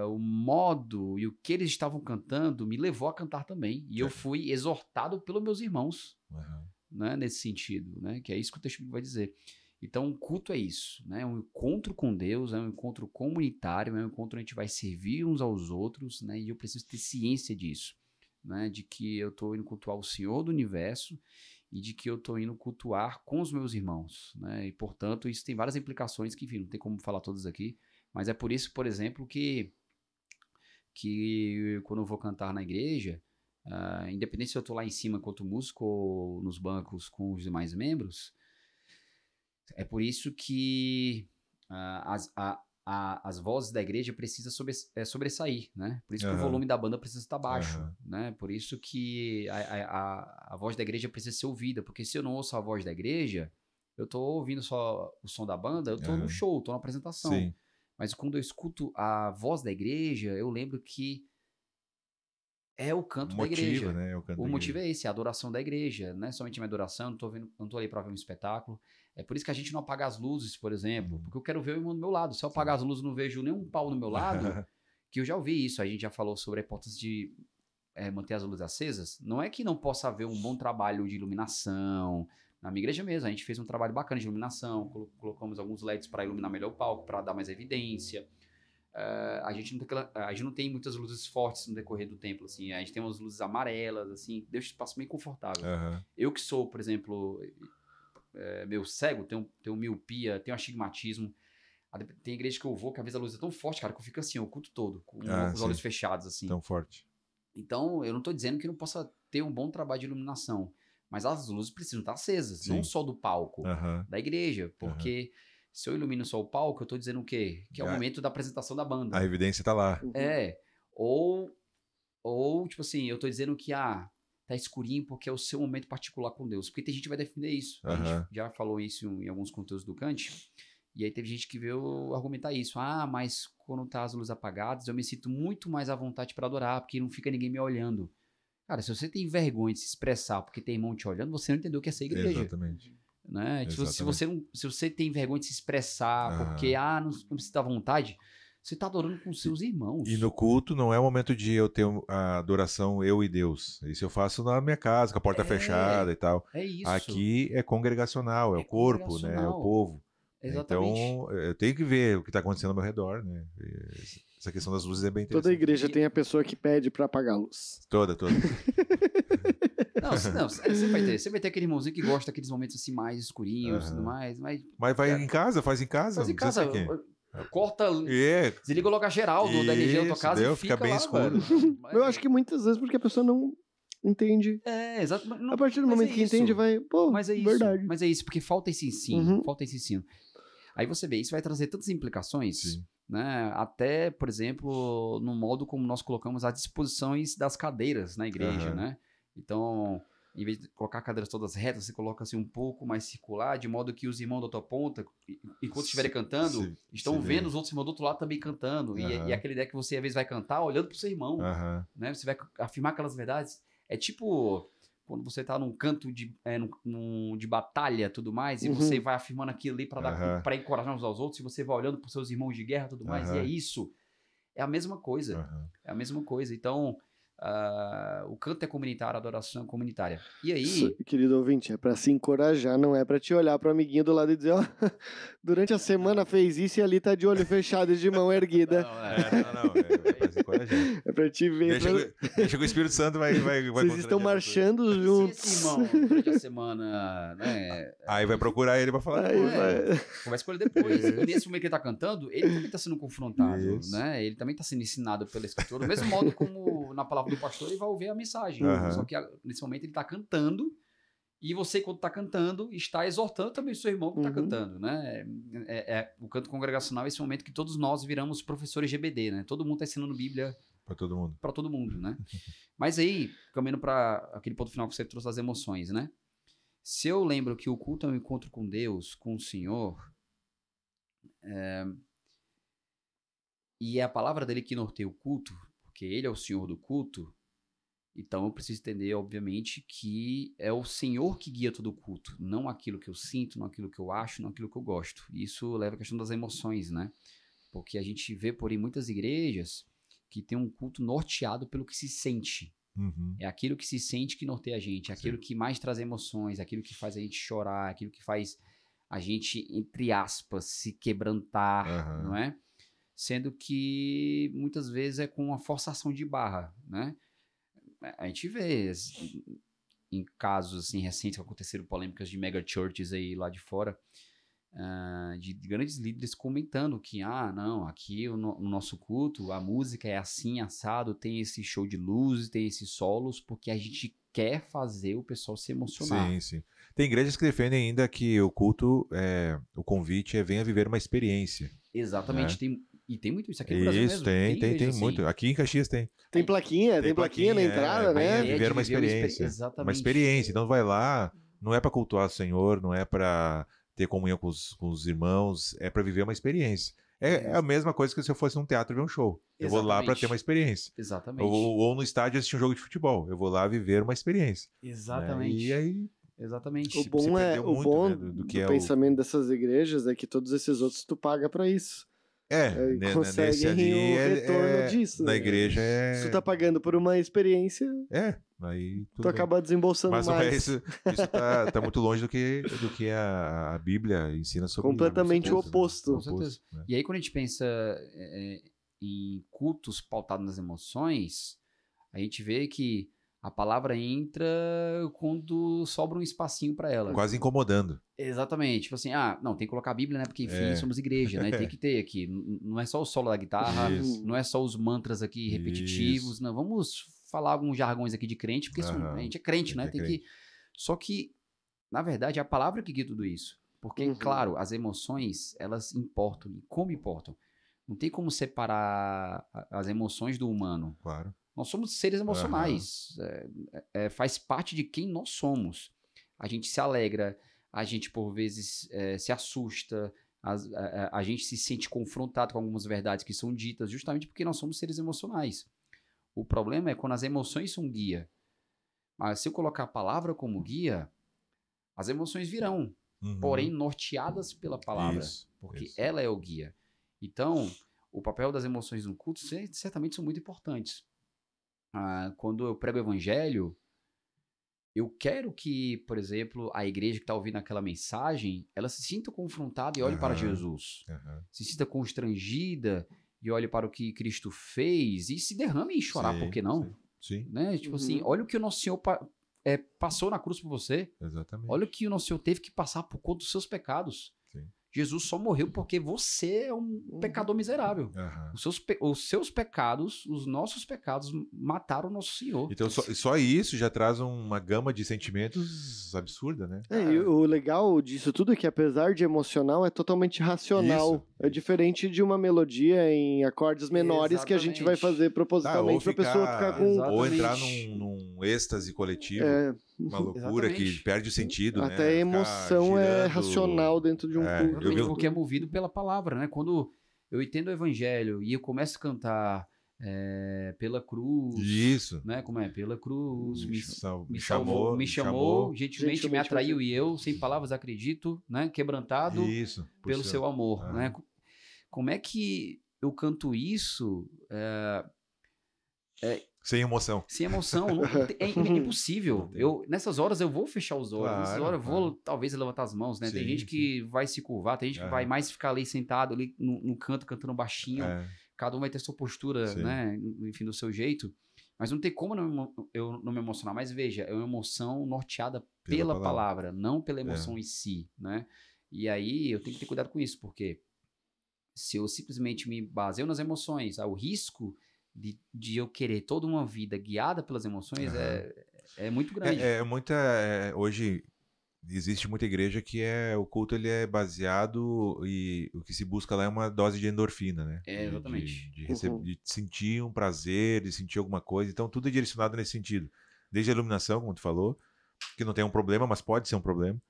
o modo e o que eles estavam cantando me levou a cantar também. E eu fui exortado pelos meus irmãos, né? Nesse sentido, né? Que é isso que o testemunho vai dizer. Então, o culto é isso, né? É um encontro com Deus, é um encontro comunitário, é um encontro onde a gente vai servir uns aos outros, né? E eu preciso ter ciência disso, né? De que eu estou indo cultuar o Senhor do Universo e de que eu estou indo cultuar com os meus irmãos, né? E, portanto, isso tem várias implicações que, enfim, não tem como falar todas aqui, mas é por isso, por exemplo, que quando eu vou cantar na igreja, independente se eu estou lá em cima enquanto músico ou nos bancos com os demais membros, é por isso que as vozes da igreja precisam sobressair, né? Por isso que o volume da banda precisa estar baixo, né? Por isso que a voz da igreja precisa ser ouvida, porque se eu não ouço a voz da igreja, eu tô ouvindo só o som da banda, eu tô no show, tô na apresentação. Sim. Mas quando eu escuto a voz da igreja, eu lembro que é o canto da igreja. Né? O motivo é esse, a adoração da igreja. Não é somente uma adoração, não tô ali para ver um espetáculo. É por isso que a gente não apaga as luzes, por exemplo, porque eu quero ver o irmão do meu lado. Se eu apagar as luzes e não vejo nenhum pau no meu lado, que eu já ouvi isso, a gente já falou sobre a importância de manter as luzes acesas. Não é que não possa haver um bom trabalho de iluminação. Na minha igreja mesmo, a gente fez um trabalho bacana de iluminação, colocamos alguns LEDs para iluminar melhor o palco, para dar mais evidência. A gente não tem muitas luzes fortes no decorrer do templo, assim. A gente tem umas luzes amarelas, assim, deixa o espaço bem confortável. Eu que sou, por exemplo, meio cego, tenho miopia, tenho astigmatismo. Tem igreja que eu vou que às vezes a luz é tão forte, cara, que eu fico assim, o culto todo, com os olhos fechados, assim. Tão forte. Então, eu não tô dizendo que não possa ter um bom trabalho de iluminação, mas as luzes precisam estar acesas, não só do palco, da igreja, porque se eu ilumino só o palco, eu tô dizendo o quê? Que é o momento da apresentação da banda. A evidência tá lá. Ou tipo assim, eu tô dizendo que tá escurinho porque é o seu momento particular com Deus. Porque tem gente que vai defender isso. A gente já falou isso em alguns conteúdos do Kant. E aí teve gente que veio argumentar isso. Mas quando tá as luzes apagadas, eu me sinto muito mais à vontade para adorar, porque não fica ninguém me olhando. Cara, se você tem vergonha de se expressar porque tem irmão te olhando, você não entendeu o que é ser igreja. Exatamente. Né? Se você tem vergonha de se expressar porque não se dá vontade, você está adorando com seus irmãos. E no culto não é o momento de eu ter a adoração eu e Deus. Isso eu faço na minha casa, com a porta fechada e tal. É isso. Aqui é congregacional, é o corpo, né? É o povo. Exatamente. Então eu tenho que ver o que está acontecendo ao meu redor, né? Essa questão das luzes é bem interessante. Toda igreja tem a pessoa que pede para apagar a luz. Toda. Não, você vai ter aquele irmãozinho que gosta daqueles momentos assim mais escurinhos e tudo mais. Mas vai em casa, faz em casa. Faz em casa. Corta, desliga logo a geral da energia da tua casa e fica bem lá, escuro. Eu acho que muitas vezes porque a pessoa não entende. Exato. A partir do momento que entende, vai, mas é isso, verdade. Mas é isso, porque falta esse ensino, Aí você vê, isso vai trazer tantas implicações, né? Até, por exemplo, no modo como nós colocamos as disposições das cadeiras na igreja, né? Então, em vez de colocar cadeiras todas retas, você coloca assim um pouco mais circular, de modo que os irmãos da tua ponta, enquanto estiverem cantando, estão vendo os outros irmãos do outro lado também cantando. E aquela ideia que você, às vezes, vai cantar olhando pro seu irmão, né? Você vai afirmar aquelas verdades. É tipo quando você tá num canto de batalha e tudo mais, e você vai afirmando aquilo ali para encorajar uns aos outros, e você vai olhando pros seus irmãos de guerra e tudo mais, e é isso. É a mesma coisa. É a mesma coisa. Então, o canto é comunitário, a adoração é comunitária. E aí... Querido ouvinte, é pra se encorajar, não é pra te olhar pro amiguinho do lado e dizer, durante a semana fez isso e ali tá de olho fechado e de mão erguida. Não. É pra se encorajar. É pra te ver. Deixa que o Espírito Santo vai Vocês estão marchando juntos. Se esse irmão, durante a semana, né? Aí vai procurar ele pra falar Conversa com ele depois. E nesse momento que ele tá cantando, ele também tá sendo confrontado, né? Ele também tá sendo ensinado pela Escritura, do mesmo modo como na palavra do pastor, ele vai ouvir a mensagem. Só que nesse momento ele tá cantando, e você, quando tá cantando, está exortando também o seu irmão que tá cantando, né? O canto congregacional é esse momento que todos nós viramos professores GBD, né? Todo mundo tá ensinando Bíblia para todo mundo. Para todo mundo, né? Mas aí, caminhando para aquele ponto final que você trouxe as emoções, né? Se eu lembro que o culto é um encontro com Deus, com o Senhor, E é a palavra dele que norteia o culto, porque ele é o Senhor do culto. Então eu preciso entender, obviamente, que é o Senhor que guia todo o culto, não aquilo que eu sinto, não aquilo que eu acho, não aquilo que eu gosto. Isso leva à questão das emoções, né? Porque a gente vê por aí muitas igrejas que tem um culto norteado pelo que se sente. É aquilo que se sente que norteia a gente, é aquilo que mais traz emoções, é aquilo que faz a gente chorar, é aquilo que faz a gente, entre aspas, se quebrantar, não é? Sendo que muitas vezes é com uma forçação de barra, né? A gente vê em casos assim, recentes que aconteceram polêmicas de mega churches aí lá de fora, de grandes líderes comentando que, não, aqui no nosso culto, a música é assim, assado, tem esse show de luzes, tem esses solos, porque a gente quer fazer o pessoal se emocionar. Sim, sim. Tem igrejas que defendem ainda que o culto, o convite é venha viver uma experiência. Exatamente, né? E tem muito isso aqui no Brasil mesmo. Tem assim. muito. Aqui em Caxias tem. Tem plaquinha na entrada, né? Viver uma experiência. Exatamente. Uma experiência. Então vai lá, não é para cultuar o Senhor, não é para ter comunhão com os irmãos, é para viver uma experiência. É a mesma coisa que se eu fosse num teatro ver um show. Eu vou lá para ter uma experiência. Exatamente. Ou no estádio assistir um jogo de futebol. Eu vou lá viver uma experiência. Exatamente. Né? E aí... Exatamente. O bom do pensamento dessas igrejas é que todos esses outros tu paga para isso. Conseguem o retorno disso. Na igreja Se tu tá pagando por uma experiência, aí tu acaba desembolsando mais. Mas isso tá muito longe do que a Bíblia ensina sobre completamente o oposto. Com certeza. Né? E aí quando a gente pensa em cultos pautados nas emoções, a gente vê que a palavra entra quando sobra um espacinho para ela. Quase incomodando. Exatamente. Tipo assim, não, tem que colocar a Bíblia, né? Porque, enfim, somos igreja, né? Tem que ter aqui. Não é só o solo da guitarra, não é só os mantras aqui repetitivos. Não, vamos falar alguns jargões aqui de crente, porque a gente é crente, né? Tem que... Só que, na verdade, é a palavra que guia tudo isso. Porque, claro, as emoções, elas importam. E como importam? Não tem como separar as emoções do humano. Claro. Nós somos seres emocionais. Faz parte de quem nós somos. A gente se alegra, a gente por vezes se assusta, a gente se sente confrontado com algumas verdades que são ditas justamente porque nós somos seres emocionais. O problema é quando as emoções são guia. Mas se eu colocar a palavra como guia, as emoções virão, porém norteadas pela palavra, porque ela é o guia. Então, o papel das emoções no culto certamente são muito importantes. Quando eu prego o evangelho, eu quero que, por exemplo, a igreja que está ouvindo aquela mensagem, ela se sinta confrontada e olhe para Jesus. Se sinta constrangida e olhe para o que Cristo fez e se derrame em chorar, por que não? Sim. Né? Tipo assim, olha o que o nosso Senhor passou na cruz por você. Exatamente. Olha o que o nosso Senhor teve que passar por conta dos seus pecados. Sim. Jesus só morreu porque você é um pecador miserável. Os seus pecados, os nossos pecados, mataram o nosso Senhor. Então, só isso já traz uma gama de sentimentos absurda, né? E o legal disso tudo é que, apesar de emocional, é totalmente racional. É diferente de uma melodia em acordes menores que a gente vai fazer propositalmente para a pessoa ficar com... Ou entrar num êxtase coletivo. Uma loucura que perde o sentido, Até a emoção é racional dentro de um culto. Porque é movido pela palavra, né? Quando eu entendo o evangelho e eu começo a cantar pela cruz. Isso. Né? Como é? Pela cruz. Me chamou, gentilmente me atraiu e eu, sem palavras, acredito, né? Quebrantado pelo seu amor. Né? Como é que eu canto isso? Sem emoção. Sem emoção. É impossível. Nessas horas eu vou fechar os olhos. Nessas horas eu vou, talvez, levantar as mãos, né? Tem gente que vai se curvar, tem gente que vai mais ficar ali sentado, ali no canto, cantando baixinho. Cada um vai ter sua postura, né? Enfim, do seu jeito. Mas não tem como eu não me emocionar. Mas veja, é uma emoção norteada pela palavra, não pela emoção em si, né? E aí eu tenho que ter cuidado com isso, porque se eu simplesmente me baseio nas emoções, o risco de eu querer toda uma vida guiada pelas emoções é muito grande. Hoje existe muita igreja que o culto ele é baseado e o que se busca lá é uma dose de endorfina, né? Exatamente. De sentir um prazer, de sentir alguma coisa. Então tudo é direcionado nesse sentido. Desde a iluminação, como tu falou, que não tem um problema, mas pode ser um problema.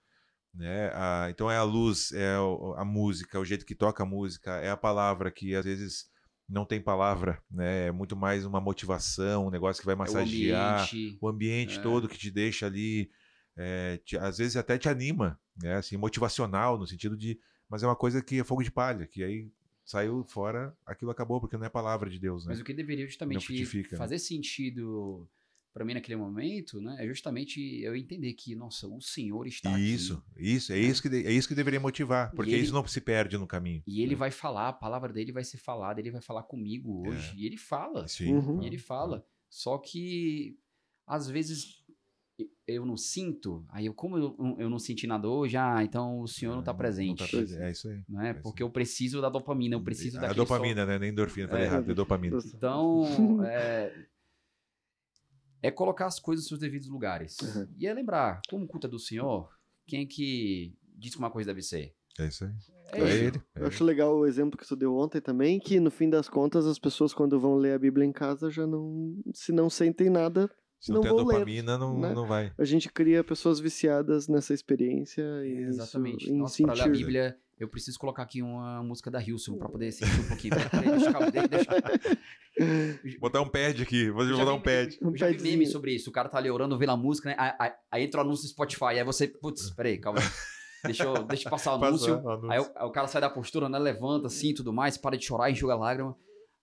Né? Então é a luz, é a música, o jeito que toca a música, é a palavra que às vezes não tem palavra, né? É muito mais uma motivação, um negócio que vai massagear o ambiente todo que te deixa ali, às vezes até te anima, né? Assim, motivacional, no sentido de... Mas é uma coisa que é fogo de palha, que aí saiu fora, aquilo acabou, porque não é palavra de Deus, né? Mas o que deveria justamente fazer sentido para mim naquele momento, né, é justamente eu entender que, nossa, o Senhor está aqui. Isso, é isso que deveria motivar, porque isso não se perde no caminho. E ele vai falar, a palavra dele vai ser falada, ele vai falar comigo hoje, e ele fala. Sim. E ele fala. Só que, às vezes, eu não sinto, aí como eu não senti nada hoje, então o Senhor não está presente. É isso aí. Né? Porque eu preciso da dopamina, eu preciso daquele... A dopamina, né? Nem endorfina, falei errado, é dopamina. Então, é colocar as coisas nos seus devidos lugares. E é lembrar, como culto é do Senhor, quem é que diz que uma coisa deve ser? É isso aí. É ele. Eu acho legal o exemplo que você deu ontem também, que no fim das contas as pessoas quando vão ler a Bíblia em casa já não, se não sentem nada, se não tem a dopamina, né? não vai. A gente cria pessoas viciadas nessa experiência. E exatamente. Nossa, para ler a Bíblia, eu preciso colocar aqui uma música da Hilson para poder sentir um pouquinho. Botar um pad aqui, vou botar um pad. Eu já vi meme sobre isso. O cara tá ali orando, vendo a música, né? Aí entra o anúncio do Spotify. Aí você, putz, peraí, calma aí. Deixa eu passar o anúncio. Aí o cara sai da postura, né? Levanta assim e tudo mais, para de chorar, enxuga a lágrima.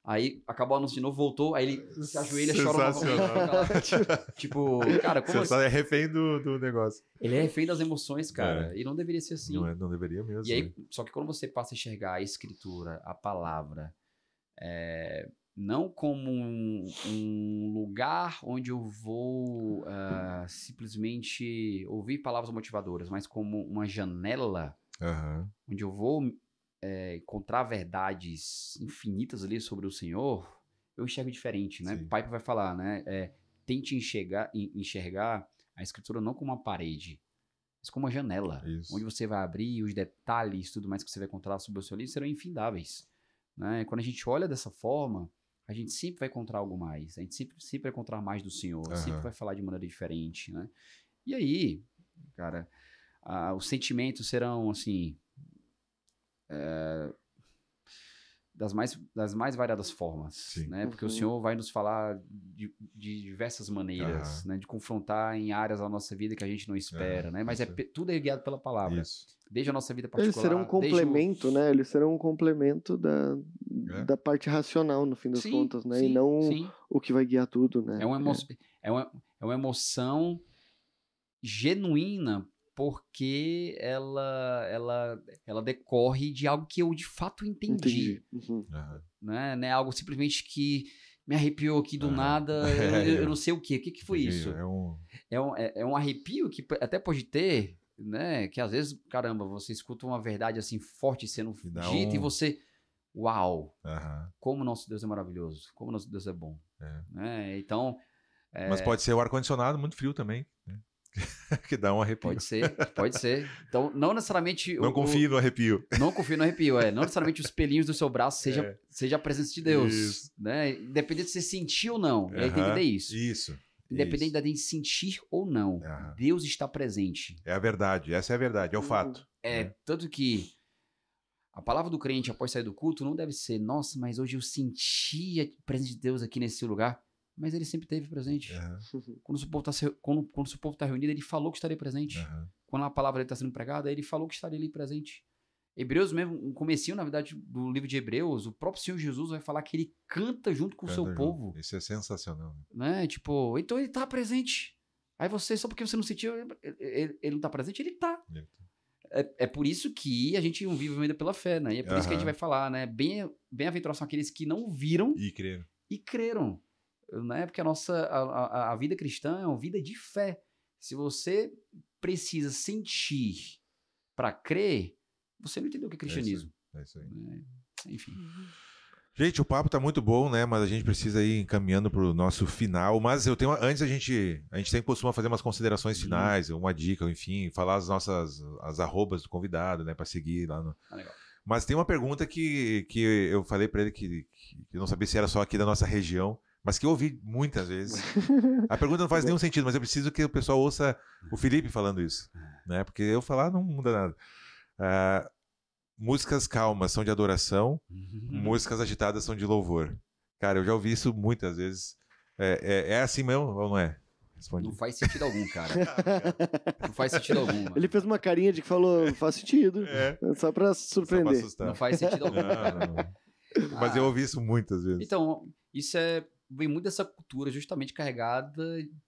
Aí acabou o anúncio de novo, voltou, aí ele se ajoelha, chora novamente. Tipo, cara, como você é refém do negócio. Ele é refém das emoções, cara. E não deveria ser assim. Não deveria mesmo. E aí, só que quando você passa a enxergar a escritura, a palavra, não como um lugar onde eu vou simplesmente ouvir palavras motivadoras, mas como uma janela onde eu vou encontrar verdades infinitas ali sobre o Senhor, eu enxergo diferente, né? O Piper vai falar, né? Tente enxergar a escritura não como uma parede, mas como uma janela, onde você vai abrir os detalhes, tudo mais que você vai encontrar sobre o seu livro serão infindáveis, né? Quando a gente olha dessa forma, a gente sempre vai encontrar algo mais, a gente sempre vai encontrar mais do Senhor, sempre vai falar de maneira diferente, né? E aí, cara, os sentimentos serão, assim, das mais variadas formas, né? Porque o Senhor vai nos falar de diversas maneiras, né? De confrontar em áreas da nossa vida que a gente não espera, né? Mas tudo é guiado pela palavra. Desde a nossa vida particular. Eles serão um complemento, né? Eles serão um complemento da parte racional, no fim das contas, né? E não o que vai guiar tudo, né? É uma emoção genuína, porque ela decorre de algo que eu de fato entendi. Né? Não é algo simplesmente que me arrepiou aqui do nada, eu não sei o quê. O que foi isso? É um arrepio que até pode ter, né? Que às vezes, caramba, você escuta uma verdade assim forte sendo dita e você... Uau! Como nosso Deus é maravilhoso, como nosso Deus é bom. Né? Então... Mas pode ser o ar-condicionado muito frio também, né? Que dá um arrepio. Pode ser. Então, não necessariamente... Não confie no arrepio. Não confie no arrepio, Não necessariamente os pelinhos do seu braço seja a presença de Deus. Né? Independente se você sentir ou não. Tem que entender isso. Independente da gente sentir ou não. Deus está presente. É a verdade. Essa é a verdade. É o fato. Tanto que a palavra do crente após sair do culto não deve ser, nossa, mas hoje eu senti a presença de Deus aqui nesse lugar. Mas ele sempre esteve presente. Quando o seu povo está reunido, ele falou que estaria presente. Quando a palavra está sendo pregada, ele falou que estaria ali presente. Hebreus mesmo, no comecinho, na verdade, do livro de Hebreus, o próprio Senhor Jesus vai falar que ele canta junto com o seu povo. Isso é sensacional. Né? Tipo, então ele está presente. Aí você, só porque você não sentiu, ele não está presente, ele está. É por isso que a gente não vive ainda pela fé, né? E é por isso que a gente vai falar, né? Bem-aventurados são aqueles que não viram e creram. Né? Porque a vida cristã é uma vida de fé. Se você precisa sentir para crer, você não entendeu o que é cristianismo. É isso aí. Enfim. Gente, o papo tá muito bom, né? Mas a gente precisa ir encaminhando pro nosso final. Mas eu tenho antes a gente sempre costuma fazer umas considerações finais, uma dica, enfim, falar as arrobas do convidado, né? Para seguir lá no. Legal. Mas tem uma pergunta que eu falei para ele que eu não sabia se era só aqui da nossa região. Mas que eu ouvi muitas vezes. A pergunta não faz nenhum sentido, mas eu preciso que o pessoal ouça o Felipe falando isso. Né? Porque eu falar não muda nada. Músicas calmas são de adoração, músicas agitadas são de louvor. Cara, eu já ouvi isso muitas vezes. É assim mesmo ou não é? Responde. Não faz sentido algum, cara. Não faz sentido algum. Mano. Ele fez uma carinha de que falou, faz sentido. Só pra surpreender. Só pra assustar. Não faz sentido algum. Não. Mas eu ouvi isso muitas vezes. Então, isso vem muito dessa cultura justamente carregada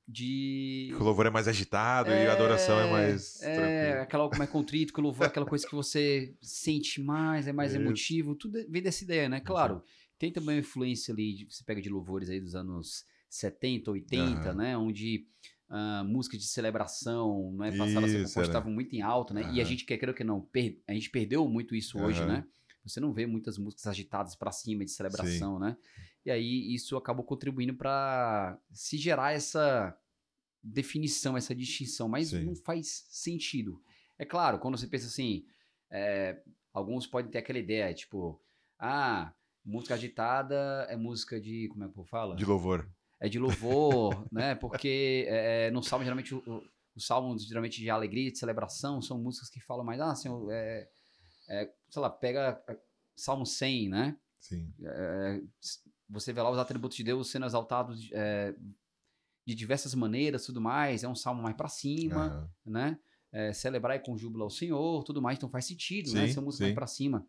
de... O louvor é mais agitado e a adoração é mais tranquila. Aquela algo mais contrito, que o louvor é aquela coisa que você sente mais, é mais emotivo. Tudo vem dessa ideia, né? Claro, tem também uma influência ali, você pega de louvores aí dos anos 70, 80, né? Onde músicas de celebração, não é? Passaram a ser estavam muito em alto, né? E a gente, quer que não, a gente perdeu muito isso hoje, né? Você não vê muitas músicas agitadas pra cima de celebração, né? E aí isso acabou contribuindo para se gerar essa definição, essa distinção, mas não faz sentido. É claro, quando você pensa assim, alguns podem ter aquela ideia, tipo, música agitada é música de, como é que eu falo? De louvor. É de louvor, né? Porque no salmo, geralmente, os salmos geralmente de alegria, de celebração, são músicas que falam mais, assim, sei lá, pega Salmo 100, né? Sim. Você vê lá os atributos de Deus sendo exaltados de diversas maneiras, tudo mais. É um salmo mais pra cima, né? Celebrar com júbilo ao Senhor, tudo mais. Então faz sentido, né? Essa música mais pra cima.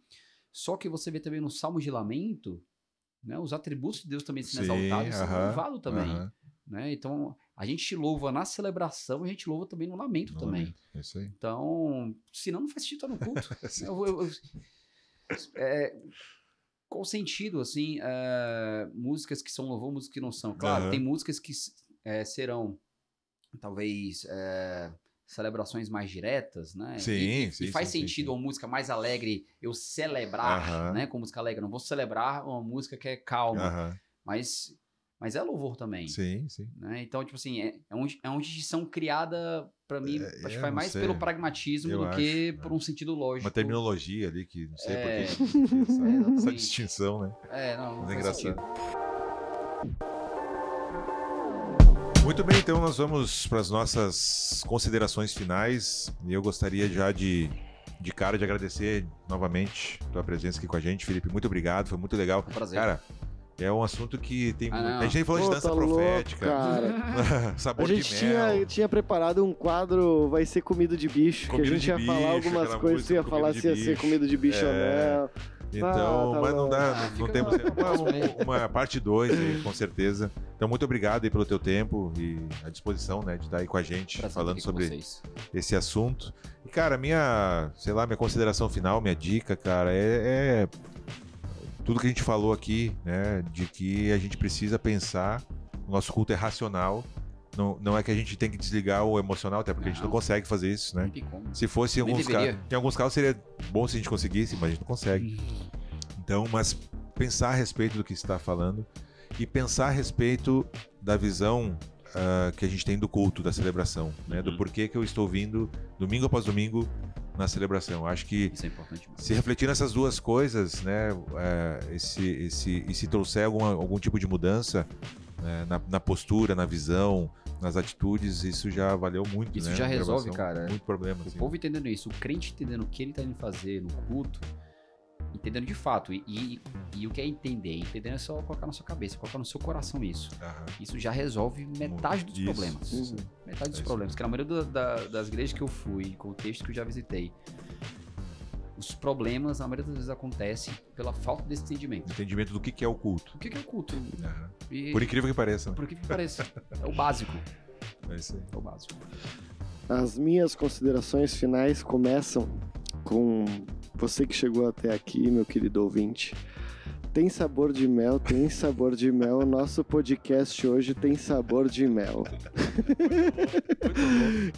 Só que você vê também no salmo de lamento, né? Os atributos de Deus também sendo exaltados, sendo louvados também. Né? Então, a gente louva na celebração e a gente louva também no lamento também. Isso aí. Então, senão não faz sentido estar no culto. Qual o sentido, assim, músicas que são louvor, músicas que não são? Claro, tem músicas que serão, talvez, celebrações mais diretas, né? Sim, e faz sentido uma música mais alegre eu celebrar, né? Com música alegre. Não vou celebrar uma música que é calma, mas é louvor também. Sim. Né? Então, tipo assim, é uma distinção criada, pra mim, acho que vai mais pelo pragmatismo do que por um sentido lógico. Uma terminologia ali que não sei por que essa distinção, né? Não é engraçado. Muito bem, então nós vamos para as nossas considerações finais. E eu gostaria já de agradecer novamente a tua presença aqui com a gente, Felipe. Muito obrigado, foi muito legal. Um prazer. Cara, é um assunto que tem... a gente nem falou de dança profética. Cara. Sabor de mel. A gente tinha preparado um quadro, vai ser comida de bicho, comida que a gente ia falar algumas coisas, tu ia falar se ia ser comida de bicho ou não. Então, mas não dá, não temos uma parte 2 aí, com certeza. Então, muito obrigado aí pelo teu tempo e a disposição, né, de estar aí com a gente, falando sobre esse assunto. E, cara, minha consideração final, minha dica, cara, é tudo que a gente falou aqui, né, de que a gente precisa pensar, o nosso culto é racional, não é que a gente tem que desligar o emocional, até porque a gente não consegue fazer isso, né? Se fosse em alguns casos seria bom se a gente conseguisse, mas a gente não consegue. Então, mas pensar a respeito do que você está falando e pensar a respeito da visão que a gente tem do culto, da celebração, né? Do porquê que eu estou vindo domingo após domingo na celebração. Acho que isso é importante mesmo. Se refletir nessas duas coisas, né? E se trouxer algum tipo de mudança na postura, na visão, nas atitudes, isso já valeu muito. Isso já resolve, cara. Muito problema. O povo entendendo isso, o crente entendendo o que ele está indo fazer no culto, entendendo de fato. E o que é entender? Entender é só colocar na sua cabeça, colocar no seu coração isso. Isso já resolve metade dos problemas. Metade dos problemas. Porque na maioria das igrejas que eu fui, com o texto que eu já visitei, os problemas, na maioria das vezes, acontecem pela falta desse entendimento. Entendimento do que é o culto. O que é o culto? Por incrível que pareça. Né? Por incrível que pareça. É o básico. É isso aí. É o básico. As minhas considerações finais começam com você que chegou até aqui, meu querido ouvinte. Tem sabor de mel, tem sabor de mel. Nosso podcast hoje tem sabor de mel.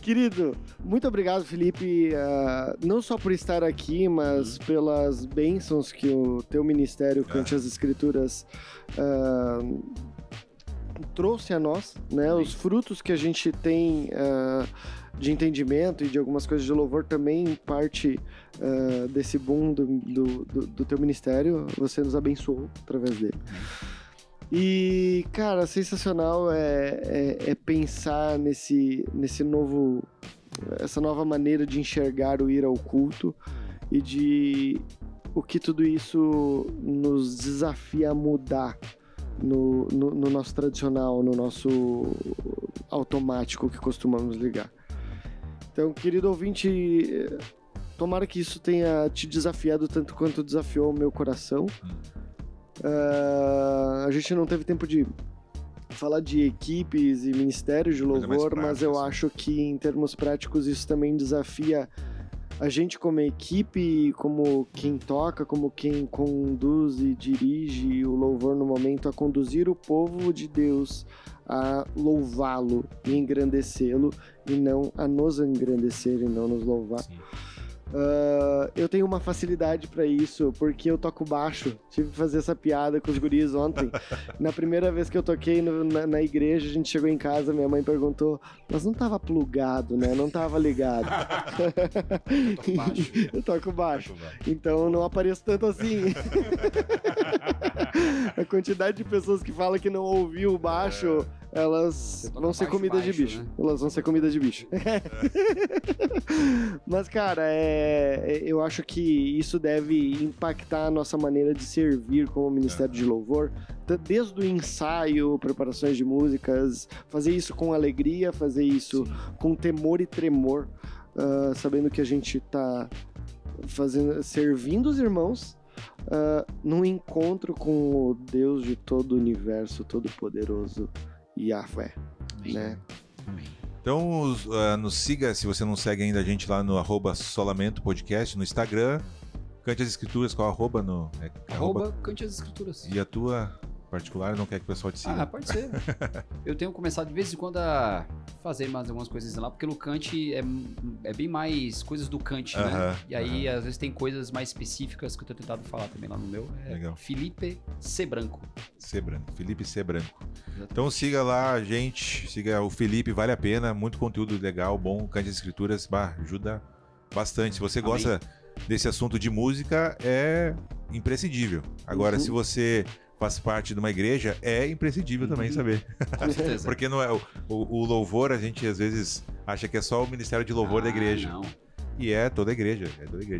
Querido, muito obrigado, Felipe, não só por estar aqui, mas pelas bênçãos que o teu ministério, Cante as Escrituras, trouxe a nós, né? Os frutos que a gente tem de entendimento e de algumas coisas de louvor também parte desse boom do teu ministério. Você nos abençoou através dele. E, cara, sensacional é pensar nesse novo, essa nova maneira de enxergar o ir ao culto e de o que tudo isso nos desafia a mudar no nosso tradicional, no nosso automático que costumamos ligar. Então, querido ouvinte, tomara que isso tenha te desafiado tanto quanto desafiou o meu coração. A gente não teve tempo de falar de equipes e ministérios de louvor, mas eu acho que em termos práticos isso também desafia a gente como equipe, como quem toca, como quem conduz e dirige o louvor no momento, a conduzir o povo de Deus a louvá-lo e engrandecê-lo, e não a nos engrandecer e não nos louvar. Eu tenho uma facilidade pra isso, porque eu toco baixo. Tive que fazer essa piada com os guris ontem. Na primeira vez que eu toquei na igreja, a gente chegou em casa, minha mãe perguntou, mas não tava plugado, né? Não tava ligado. Eu toco baixo. Então não apareço tanto assim. A quantidade de pessoas que falam que não ouviu o baixo, elas vão ser comida de bicho. Né? Elas vão ser comida de bicho. Mas, cara, eu acho que isso deve impactar a nossa maneira de servir como Ministério de Louvor, desde o ensaio, preparações de músicas, fazer isso com alegria, fazer isso com temor e tremor, sabendo que a gente tá servindo os irmãos num encontro com o Deus de todo o universo, todo-poderoso, Yahvé, né? Então, nos siga, se você não segue ainda a gente lá no @Solamento_podcast no Instagram. Cante as Escrituras, qual arroba? Cante as Escrituras. E a tua particular não quer que o pessoal te siga? Pode ser. Eu tenho começado de vez em quando a fazer mais algumas coisas lá, porque no Cante é bem mais coisas do Cante, né? E aí, às vezes, tem coisas mais específicas que eu tenho tentado falar também lá no meu. Legal. Felipe C. Branco. Felipe C. Branco. Exatamente. Então siga lá, gente. Siga o Felipe, vale a pena. Muito conteúdo legal, bom. Cante as Escrituras, ajuda bastante. Se você gosta desse assunto de música, é imprescindível. Agora, se você faz parte de uma igreja, é imprescindível também saber. Com certeza. Porque não é o louvor, a gente às vezes acha que é só o ministério de louvor da igreja. Não. E é toda a igreja,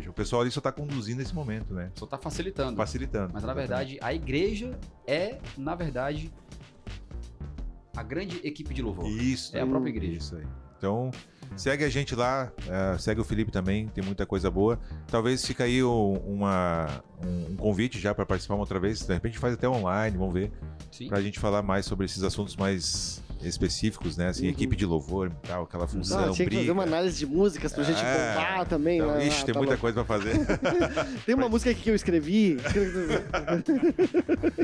O pessoal ali só tá conduzindo esse momento, né? Só tá facilitando. Facilitando. Mas na verdade, a igreja é, na verdade, a grande equipe de louvor. Isso. É a própria igreja. Isso aí. Então, segue a gente lá, segue o Felipe também, tem muita coisa boa. Talvez fica aí um convite já para participar uma outra vez. De repente faz até online, vamos ver. Sim. Pra gente falar mais sobre esses assuntos mais específicos, né? Assim, equipe de louvor e tal, aquela função, tinha que fazer uma análise de músicas pra gente contar também. Então, tem muita coisa pra fazer. Tem uma música aqui que eu escrevi.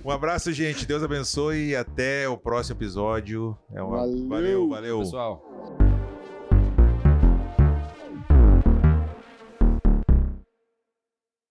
Um abraço, gente. Deus abençoe e até o próximo episódio. Valeu. Valeu. Pessoal.